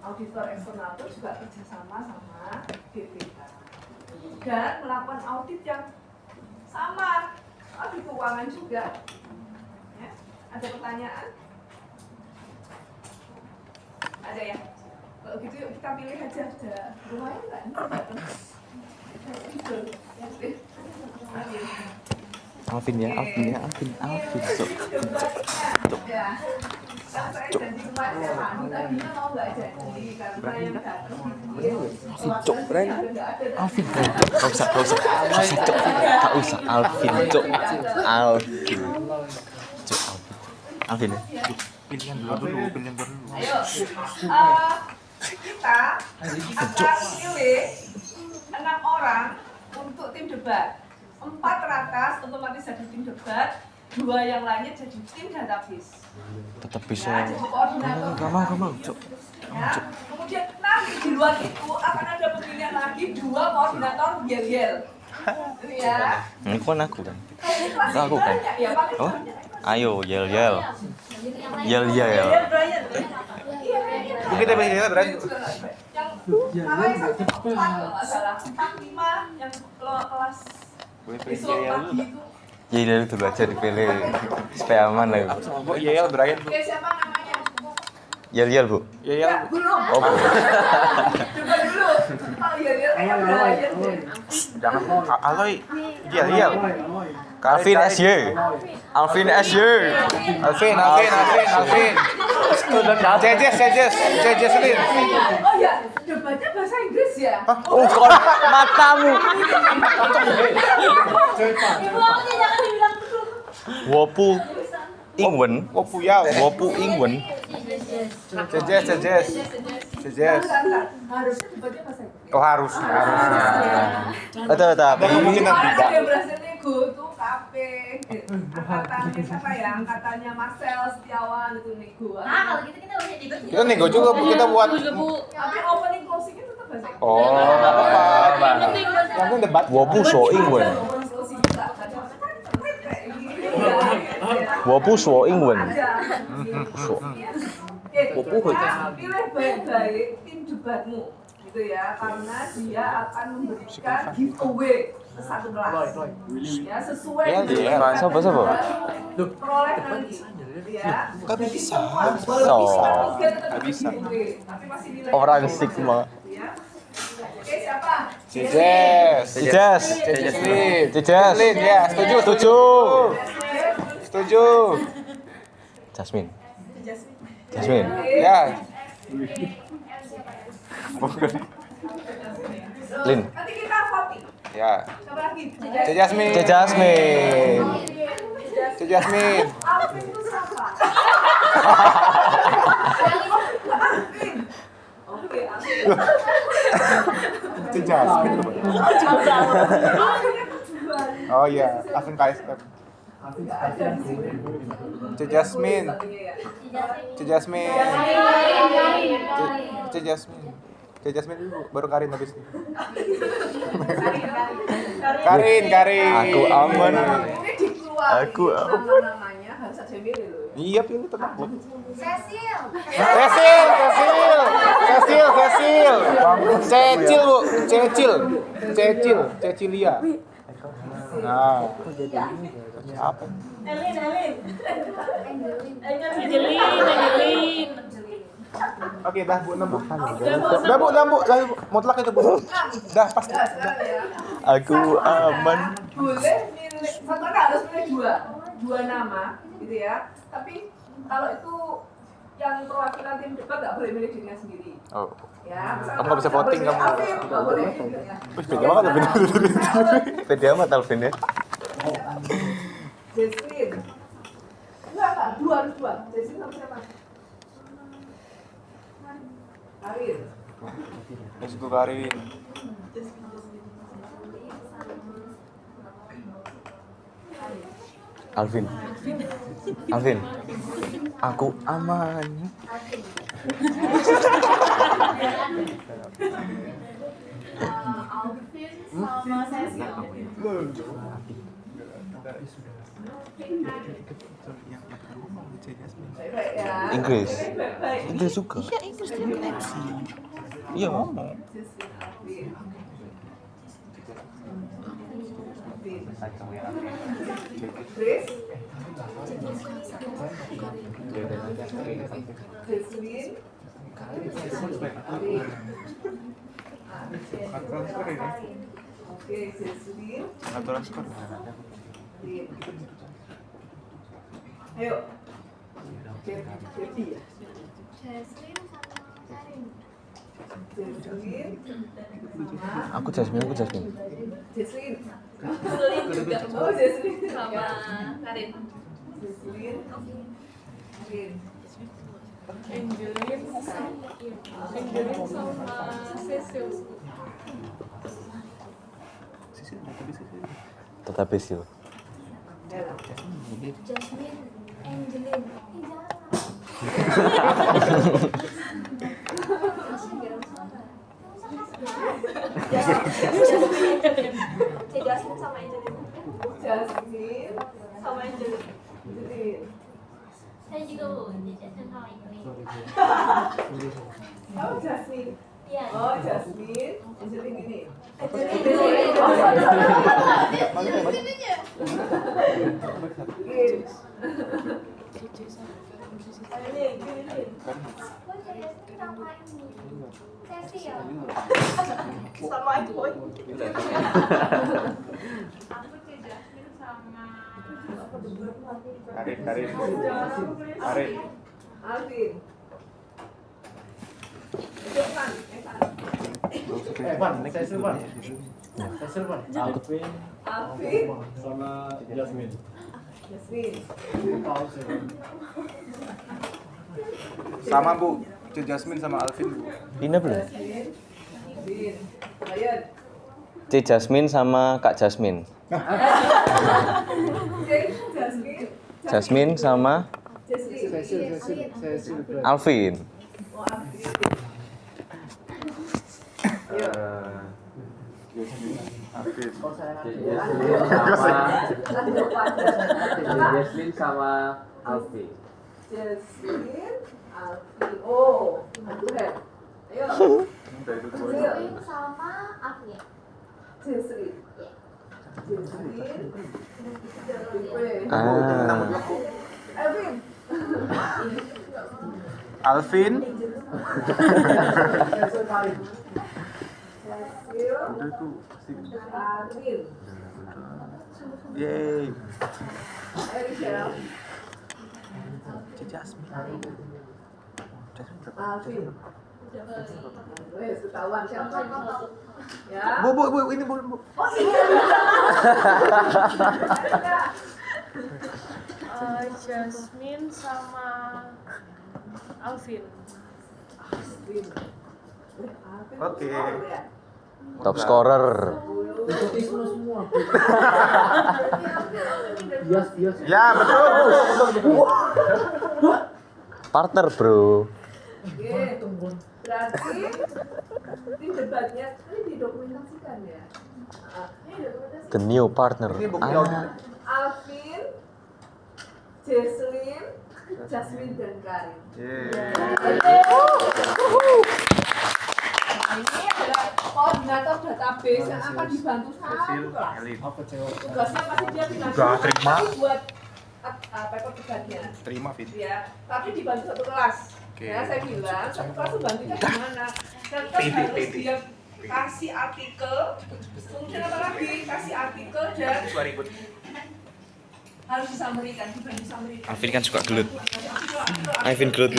auditor eksternal itu juga kerjasama sama BPK. Dan melakukan audit yang sama, audit keuangan juga. Ya. Ada pertanyaan? Ada ya? Kalau gitu yuk kita pilih aja, ada lumayan nggak nih? Alvin ya, Alvin. Cok. Ya, kan saya janji kemarin ya Pak, tadinya mau nggak jadi karena yang datang Cok, Ren. Alvin, Cok. Gak usah, Alvin, Cok. Alvin ya. Pilihan dulu. Ayo, kita akan pilih 6 orang untuk tim debat. 4 rakas otomatis jadi tim debat, 2 yang lainnya jadi tim database. Tetap bisa. Ya, jadi koordinator. Gak mau, Cok. Ya, kemudian nanti di luar itu akan ada pemilihan lagi 2 koordinator yel-yel. Ya. Ini kan aku kan. Itu Aku kan. ya, pakai Oh, ayo yel. Mungkin kita pilih Ren. Yang namanya satu tempat kalau nggak salah, 5 yang kelas besok pagi itu. Yel dulu aja dipilih supaya aman lah. Bu, Yel Brian. Oke, siapa namanya? Yel, Bu. Ya, belum. Oh, Bu. Coba dulu. Kalau yel kayak Brian deh. Jangan Aloy. Iya. Alvin SY. Alvin SY. Alvin. Jejes Lin. Oh ya, debatnya bahasa Inggris ya? Oh, matamu. Ibu aku jangan dibilang dulu. Wopu Ingwen. Wopu Yao. Wopu Ingwen. Jejes. Harusnya debatnya bahasa Inggris. Oh harus. Tapi Kemungkinan Orang tidak. yang berhasil nego tuh KP. Angkatannya siapa ya? Angkatannya Marcel Setiawan itu nego. Kalau gitu kita udah ikut. Kita nego juga Bu, kita buat. Tapi opening closingnya tetap bahasa Inggris. Oh, apa-apa. Yang penting debat. Wopu So Ingwen. Opening closing juga. Wopu So Ingwen. Pilih baik-baik tim debatmu gitu ya, karena dia akan memberikan giveaway ke satu kelas ya, sesuai dengan Siapa? peroleh nanti ya. Gak bisa. Gak bisa. Tapi masih nilai Orang Sigma. ya. Oke, siapa? Jejes. Lin, ya, setuju. Jasmine. Ya. Lin. Nanti kita voting. Ya. Siapa lagi? Jasmine. Alvin itu siapa? Alvin. Oke, Alvin. Oh iya, Alvin KSM. Jasmine dulu, baru Karin habis ini. Karin. Aku aman. Ini dikeluarin nama-namanya harus ada milih loh. Iya, pilih tetap. Cecil. Cecilia. Nah, apa? Angelin. Oke, dah Bu, 6 Bu. Dah Bu. Mutlak itu Bu. Dah pas. Aku aman. Boleh milih, satu orang harus milih dua nama gitu ya. Tapi kalau itu yang perwakilan tim debat nggak boleh milih dirinya sendiri. Oh. Ya, Kamu nggak bisa voting kamu. Nggak boleh. Beda banget Alvin. Beda amat Alvin ya. Jesslyn. Enggak, dua. Jesslyn sama siapa? Karin. Itu Karin. Alvin. Aku aman. Alvin sama Cecil. Inggris juga. Iya, Inggris dia MC. Iya, ngomong. Oke, Jesslyn. Aturan skor. Ayo. Jadi ya. Jesslyn sama Karin. Jesslyn. Aku Jasmine. Jesslyn. Jesslyn juga. Oh, Jesslyn Sama Karin. Jesslyn. Karin. Angelin sama Cecil. Tetap Cecil. Jasmine, Angelin. Jasmine sama Angelin. Saya juga Bu, Jasmine sama Angelin. Oh, Jasmine. Iya. Oh, Jasmine. Angelin ini. Ini. Sesi ya. Sama iPhone. Aku Jasmine sama Arif. Alvin. Alvin sama Jasmine. Sama Bu, Jasmine sama Alvin Bu. Ini belum? Ayan. C Jasmine sama Kak Jasmine. Jasmine. Jasmine sama Alvin. Jasmine sama Alfi. Jasmine, Alfi. Oh, keren. Ayo. Jasmine sama Afia. Jasmine. Alvin. Yeay. Alvin. Wes ketahuan siapa ya? Bu, ini Bu. Oh iya. Jasmine sama Alvin. Oke. Top scorer. Nepotisme semua. Ya, betul. Partner, Bro. Oke. Berarti ini debatnya ini didokumentasikan ya. Ini dokumentasi. The new partner. Alvin, Jasmine dan Karin. Ini adalah koordinator database yang akan dibantu satu kelas. Tugasnya pasti dia tidak terima. buat paper tugasnya. Terima, Fit. Ya, tapi dibantu satu kelas. Oke. Ya, saya bilang satu kelas tuh bantunya gimana? Tetap harus dia kasih artikel, kemudian apa lagi? Kasih artikel dan harus disamerikan, disamerikan. Alvin kan suka gelut. Alvin gelut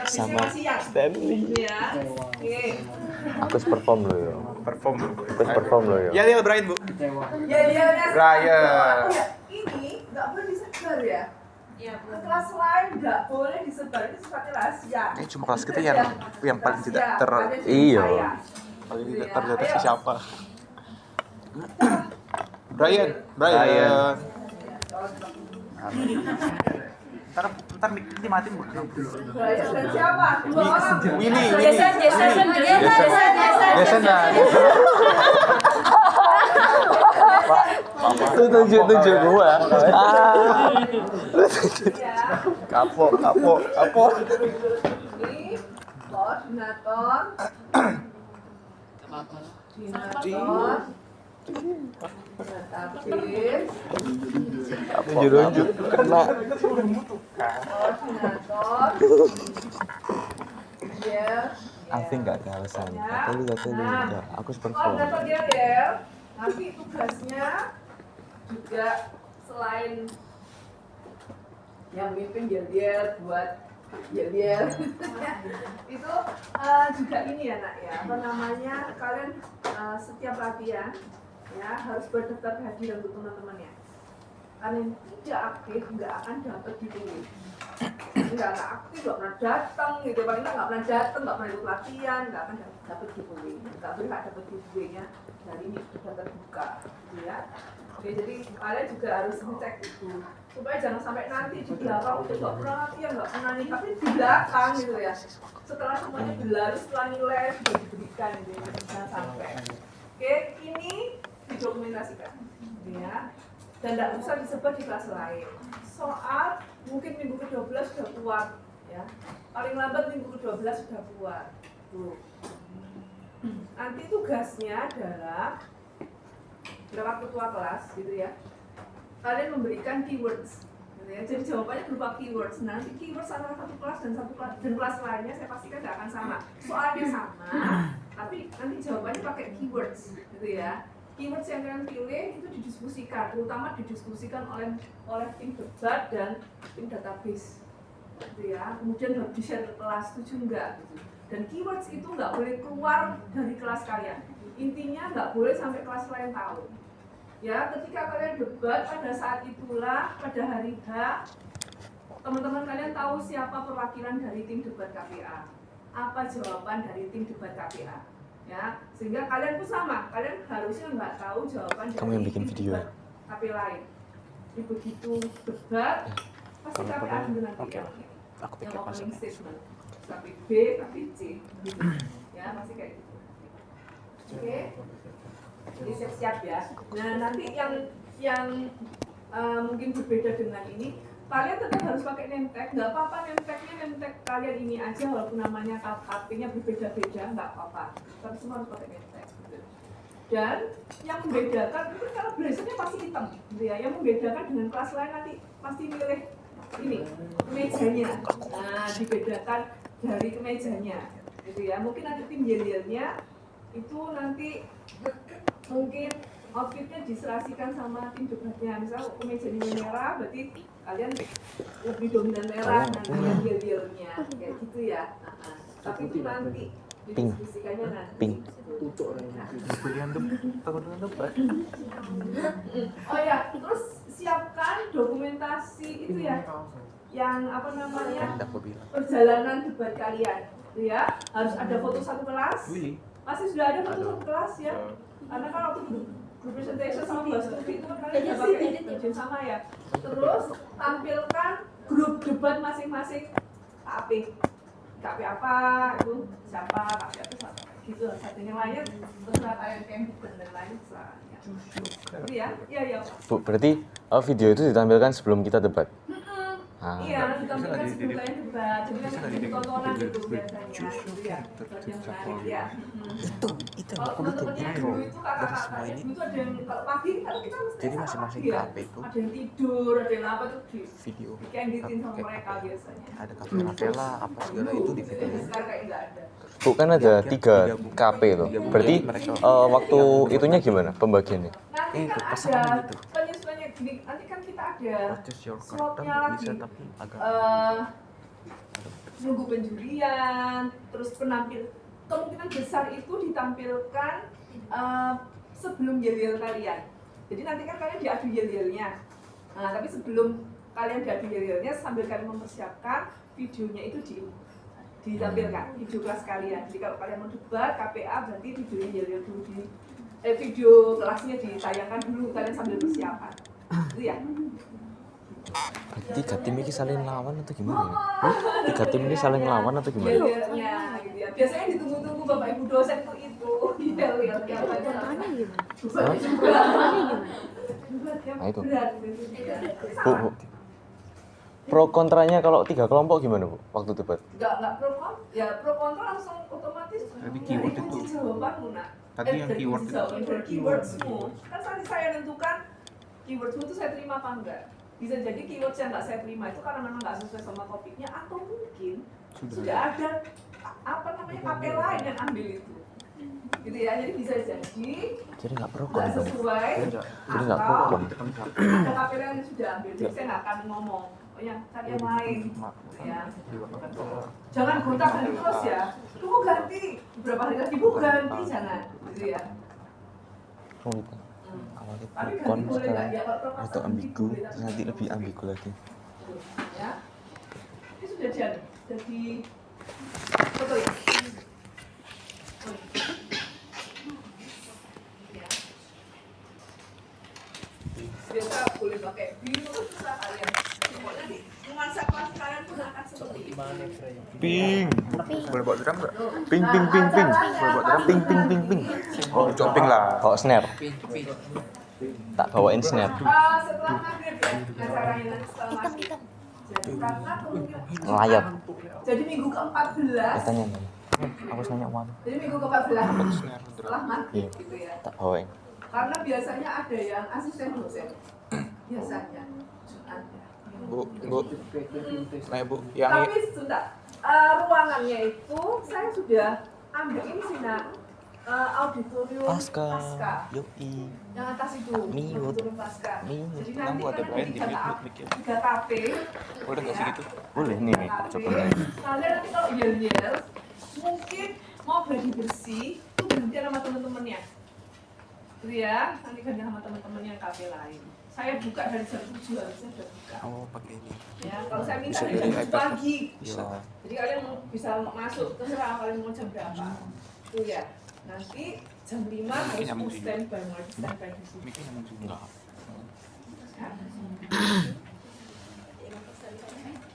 sama Stanley. Ya. Oke. Aku perform lo yo. Perform lo yo. Ya, Brian, Bu. Ya, Brian. Ini nggak boleh disebar ya. Kelas lain nggak boleh disebar, ini sifatnya rahasia. Ini cuma kelas kita yang paling tidak Iya. paling tidak terdeteksi siapa. Brian. Ntar ini matiin Bu. Brian dan siapa? Dua orang. Willy. Jason lah. Lu tunjuk gua. Kapok. Ini koordinator. Database. Unjuk kena. Koordinator. Ya. Alvin nggak ada alasan. Kata lu enggak. Aku perform. Koordinator dia ya. Nanti tugasnya juga selain yang mimpin dia buat dia itu juga ini ya nak ya, apa namanya, kalian setiap latihan ya harus berdaftar kehadiran untuk teman-temannya. Kalian tidak aktif nggak akan dapat giveaway. Nggak aktif, nggak pernah datang gitu, paling nggak pernah datang, nggak pernah ikut latihan, nggak akan dapat giveaway. Nggak boleh dapat giveaway-nya dari ini sudah terbuka, gitu ya. Oke, jadi kalian juga harus ngecek itu supaya jangan sampai nanti di belakang itu nggak pernah latihan, nggak pernah nih, tapi di belakang gitu ya. Setelah semuanya berlalu, setelah nilai sudah diberikan gitu ya, jangan sampai. Oke, ini didokumentasikan, gitu ya. Dan tidak usah disebar di kelas lain. Soal mungkin minggu ke-12 sudah keluar, ya. Paling lambat minggu ke-12 sudah keluar. Tuh. Nanti tugasnya adalah lewat ketua kelas gitu ya, kalian memberikan keywords Gitu ya. Jadi jawabannya berupa keywords. Nanti keywords antara satu kelas dan kelas lainnya saya pastikan nggak akan sama. Soalnya sama, tapi nanti jawabannya pakai keywords, gitu ya. Keywords yang kalian pilih itu didiskusikan, terutama didiskusikan oleh tim debat dan tim database, gitu ya. Kemudian harus di-share ke kelas, setuju nggak? Gitu. Dan keywords itu nggak boleh keluar dari kelas kalian. Intinya nggak boleh sampai kelas lain tahu. Ya, ketika kalian debat pada saat itulah pada hari H, teman-teman kalian tahu siapa perwakilan dari tim debat KPA. Apa jawaban dari tim debat KPA? Ya, sehingga kalian pun sama, kalian harusnya nggak tahu jawaban Kamu yang dari bikin tim video debat KPA lain. Jadi begitu debat, pasti KPA dulu nanti yang opening statement. KP B, KP C, gitu. Ya, pasti kayak gitu. Oke, jadi siap-siap ya. Nah, nanti yang mungkin berbeda dengan ini, kalian tetap harus pakai name tag. Nggak apa-apa name tag kalian ini aja, walaupun namanya KP-nya berbeda-beda, nggak apa-apa. Tapi semua harus pakai name tag. Gitu. Dan yang membedakan itu kalau blazer-nya pasti hitam, gitu ya. Yang membedakan dengan kelas lain nanti pasti milih ini kemejanya. Nah, dibedakan dari kemejanya, gitu ya. Mungkin nanti tim yel-yelnya itu nanti mungkin outfitnya diserasikan sama tim debatnya. Misal kemejanya merah, berarti kalian lebih dominan merah, nanti yang yel-yelnya kayak gitu ya. Tapi itu nanti didiskusikannya nanti. Oh ya, terus siapkan dokumentasi itu ya, yang apa namanya perjalanan debat kalian, ya. Harus ada foto satu kelas. Masih sudah ada foto satu kelas ya, karena kalau group presentation sama bahas itu kan kalian sudah pakai baju sama ya. Terus tampilkan grup debat masing-masing KP apa itu siapa, KP apa siapa gitu. Satunya lainnya terserah kalian campaign dan lain sebagainya. Iya, iya. Bu, berarti video itu ditampilkan sebelum kita debat? Iya, ditampilkan sebelum kalian debat. Jadi kan tontonan gitu biasanya. Gitu ya. Yang menarik ya. Itu kalau teman-temannya dulu itu kakak-kakaknya dulu itu ada yang kalau pagi kalau kita mesti jadi masing-masing ya. KP itu Ada yang tidur, ada yang apa tuh di video dikanditin sama mereka biasanya. ada KP Rafaela apa segala itu di video. Sekarang kayak nggak ada. Bu, kan ada 3 KP loh. Berarti waktu itunya gimana pembagiannya? Nanti kan ada penyesuaiannya gini. Nanti kan kita ada slotnya lagi. Nunggu penjurian, terus kemungkinan besar itu ditampilkan sebelum yel-yel kalian. Jadi nanti kan kalian diadu yel-yelnya. Nah, tapi sebelum kalian diadu yel-yelnya sambil kalian mempersiapkan videonya itu ditampilkan video kelas kalian. Jadi kalau kalian mau debat KPA berarti videonya yel-yel dulu video kelasnya ditayangkan dulu kalian sambil persiapan. Itu ya. Berarti 3 tim ini saling lawan atau gimana? 3 tim ini saling lawan atau gimana? Yel-yelnya gitu ya. Biasanya ditunggu-tunggu Bapak Ibu dosen itu yel-yel yang Nah itu. Bu, pro kontranya kalau 3 kelompok gimana Bu waktu debat? Enggak pro kontra langsung otomatis dari kunci jawabanmu nak. Tadi yang keyword itu. Dari keywordsmu. Kan tadi saya nentukan keywordsmu itu saya terima apa enggak. Bisa jadi keywords yang nggak saya terima itu karena memang nggak sesuai sama topiknya atau mungkin sudah ada apa namanya KP lain yang ambil itu. Gitu ya, jadi bisa jadi nggak pro nggak sesuai jadi nggak pro ada KP lain yang sudah ambil. Jadi saya nggak akan ngomong oh ya cari yang lain ya. Jangan gonta-ganti terus ya. Kamu ganti beberapa hari lagi Bu ganti jangan gitu ya. Awalnya kon sekarang atau ambigu, terus nanti lebih ambigu lagi. Ya. Ini sudah jadi foto ya. Biasa boleh pakai biru terserah kalian. Pokoknya di nuansa kelas kalian pun akan seperti itu. Ping. Boleh bawa drum nggak? Ping. Boleh bawa drum? Ping. Oh, jumping lah. Bawa snare. Tak bawain snare. Setelah maghrib ya, acaranya nanti setelah maghrib. Jadi karena kemungkinan Ngelayat. Jadi minggu ke-14. Tanya. Aku nanya Wan. Jadi minggu ke-14 setelah maghrib gitu ya. Tak bawain. Karena biasanya ada yang asisten dosen. Biasanya. Bu, nah Bu, yang Tapi sebentar, ruangannya itu saya sudah ambil ini sih nak, auditorium Pasca. Yoi. Yang atas itu, Miut. auditorium Pasca. Miut. Jadi Kenapa nanti ada kan Brian ada di tiga mic-mic ya? kafe. Boleh nggak sih ya. gitu? Boleh nih, coba. Kalian nanti kalau yel-yel, mungkin mau gladi bersih, itu gantian sama temen-temennya. Gitu ya, nanti gantian sama temen-temennya kafe lain. Saya buka dari jam 7 harusnya sudah buka. Oh, pakai ini. Ya, kalau saya minta Bisa dari jam dari 7 iPad. pagi. Bisa. Jadi kalian bisa masuk, terserah kalian mau jam berapa. Itu ya. Nanti jam 5 harus nyambung full sini. standby, mulai standby di sini. Mikir nyambung sini. Enggak.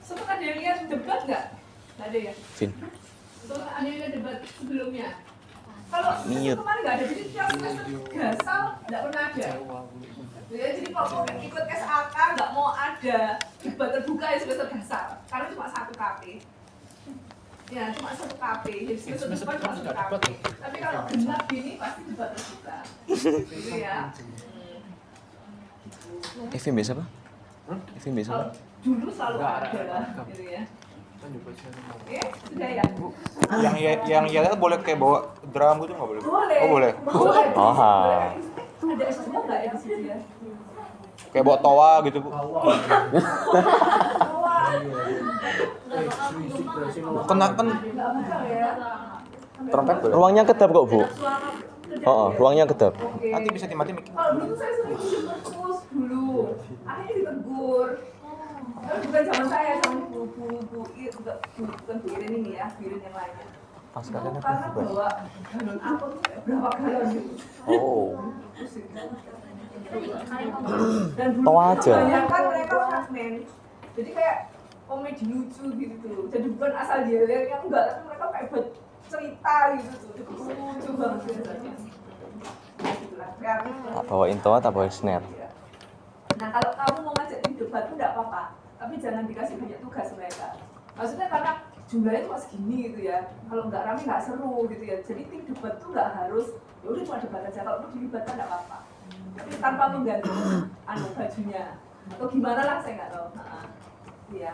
Sempat ada yang lihat debat nggak? Nggak ada ya? Vin. Sempat ada yang lihat debat sebelumnya? Kalau Mute. kemarin nggak ada, jadi tiap semester gasal nggak pernah ada. Ya, jadi kalau mau ikut SAK nggak mau ada debat terbuka ya semester gasal, karena cuma satu KP. Ya, cuma satu KP, jadi semester depan cuma satu KP. Tapi kalau genap gini pasti debat terbuka. Gitu ya. FMB siapa? FMB siapa? Kalau dulu selalu ada, gitu ya. Oke, sudah ya. Yang ya boleh kayak bawa drum gitu nggak boleh? Boleh. Oh boleh. Oh, Ada semua nggak ya di situ ya? Kayak bawa toa gitu Bu. Kena kan trompet boleh. Ruangnya kedap kok, Bu. Oh, ruangnya kedap. Nanti bisa dimati mic. Kalau dulu saya sering jemput dulu, akhirnya ditegur. Tapi bukan zaman saya, sama bukan Bu Irin ini ya, Bu Irin yang lainnya. Pas Itu kalian karena bawa galon apa tuh kayak berapa galon gitu. Oh. Dan dulu Tahu aja. kebanyakan mereka fragmen. Jadi kayak komedi lucu gitu tuh. Jadi bukan asal yel-yel yang enggak, tapi mereka kayak buat cerita gitu tuh. Jadi lucu banget biasanya. Tak bawain toa, tak bawain snare. Nah kalau kamu mau ngajak di debat tuh enggak apa-apa, tapi jangan dikasih banyak tugas mereka. Maksudnya karena jumlahnya cuma segini gitu ya. Kalau nggak rame nggak seru gitu ya. Jadi tim debat tuh nggak harus ya udah cuma debat aja. Kalau mau dilibatkan nggak apa-apa. Tapi tanpa mengganti bajunya atau gimana lah saya nggak tahu. Iya.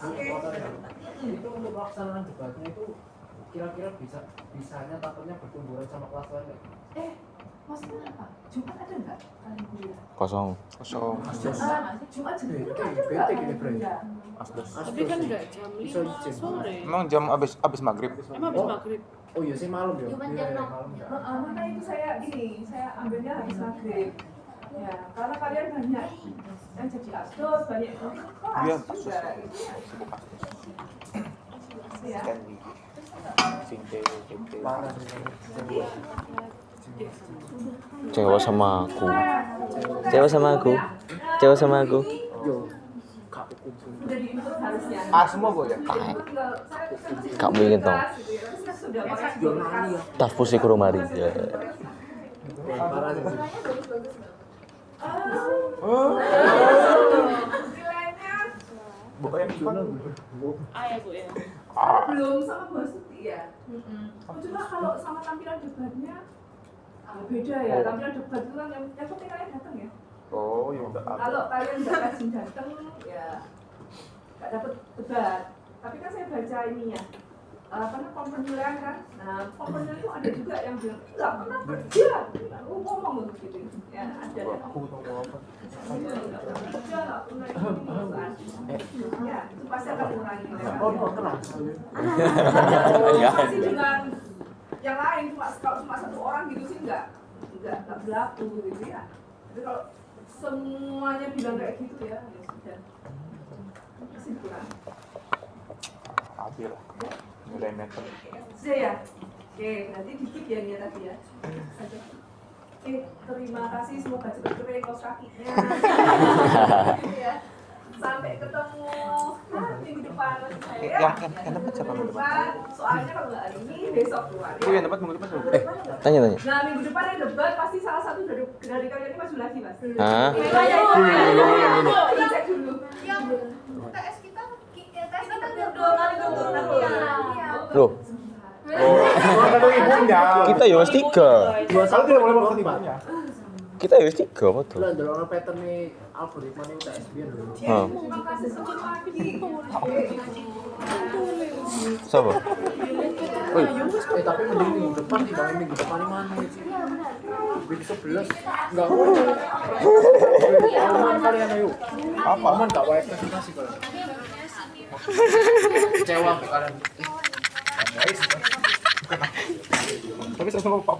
Oke. Itu untuk pelaksanaan debatnya itu kira-kira bisanya takutnya bertumburan sama kelas lain nggak? Maksudnya apa? Jumat ada nggak kalian kuliah? Kosong. Jumat jam 10 ada Bete nggak gini, kalian Bray. kuliah? Tapi kan nggak jam 5 sore. Emang jam abis maghrib. Emang habis maghrib. Oh iya sih malam ya. Jumat Iya, jam iya, 6. malam ya. Maka itu saya ambilnya habis maghrib. Ya, karena kalian banyak yang jadi asdos, banyak yang kelas Iya, juga. Gitu ya. Ya. Cewek sama aku. Cewek sama aku. Cewek sama aku. Udah diinput harusnya. Semua Bu ya. Kamu ingin tahu? Tafus iku romari. Ya. Buka yang gimana? Ya Bu ya. Belum sama Bu Astuti ya. Cuma kalau sama tampilan debatnya beda ya. Tampilan debat itu kan yang penting kalian datang ya. Oh, ya udah. Kalau kalian nggak rajin datang ya nggak dapat debat. Tapi kan saya baca ininya kompendian kan. Nah kompendian itu ada juga yang bilang nggak pernah kerja. Ngomong begitu. Ya ada. Aku tahu apa. Nggak pernah kerja, nggak pernah ini. Ya itu pasti akan mengurangi. Oh, kenal. Masih dengan yang lain kalau cuma satu orang gitu sih nggak berlaku gitu ya. Jadi kalau semuanya bilang kayak gitu ya sudah masih kurang. Adil. Nilai meter. Sudah ya. Oke, nanti dikit ya nih tadi ya. Oke, terima kasih semoga cepat kering kaos kakinya. Ya. Sampai ketemu minggu depan maksud saya. Yang dapat siapa minggu depan? Soalnya kalau nggak hari ini besok keluar. Oh, yang dapat minggu depan. Tanya. Nah minggu depan yang debat pasti salah satu dari kalian ini maju lagi mas. Hah? Kita cek dulu. Yang UTS kita kan 2 kali turun aku ya. Loh. Kalau ibunya. Kita ya mas 3. 2 kali tidak boleh makan ibunya. Kita ya wis 3 apa tuh? Lah ndelokno pattern-e algoritmane UTS biyen lho. Siapa? Tapi mending minggu depan dibanding minggu depan mana sih? Week 11 enggak mau. Aman kalian ayo. Apa? Aman gak wae presentasi kalian. Kecewa kalian. Tapi sama Pak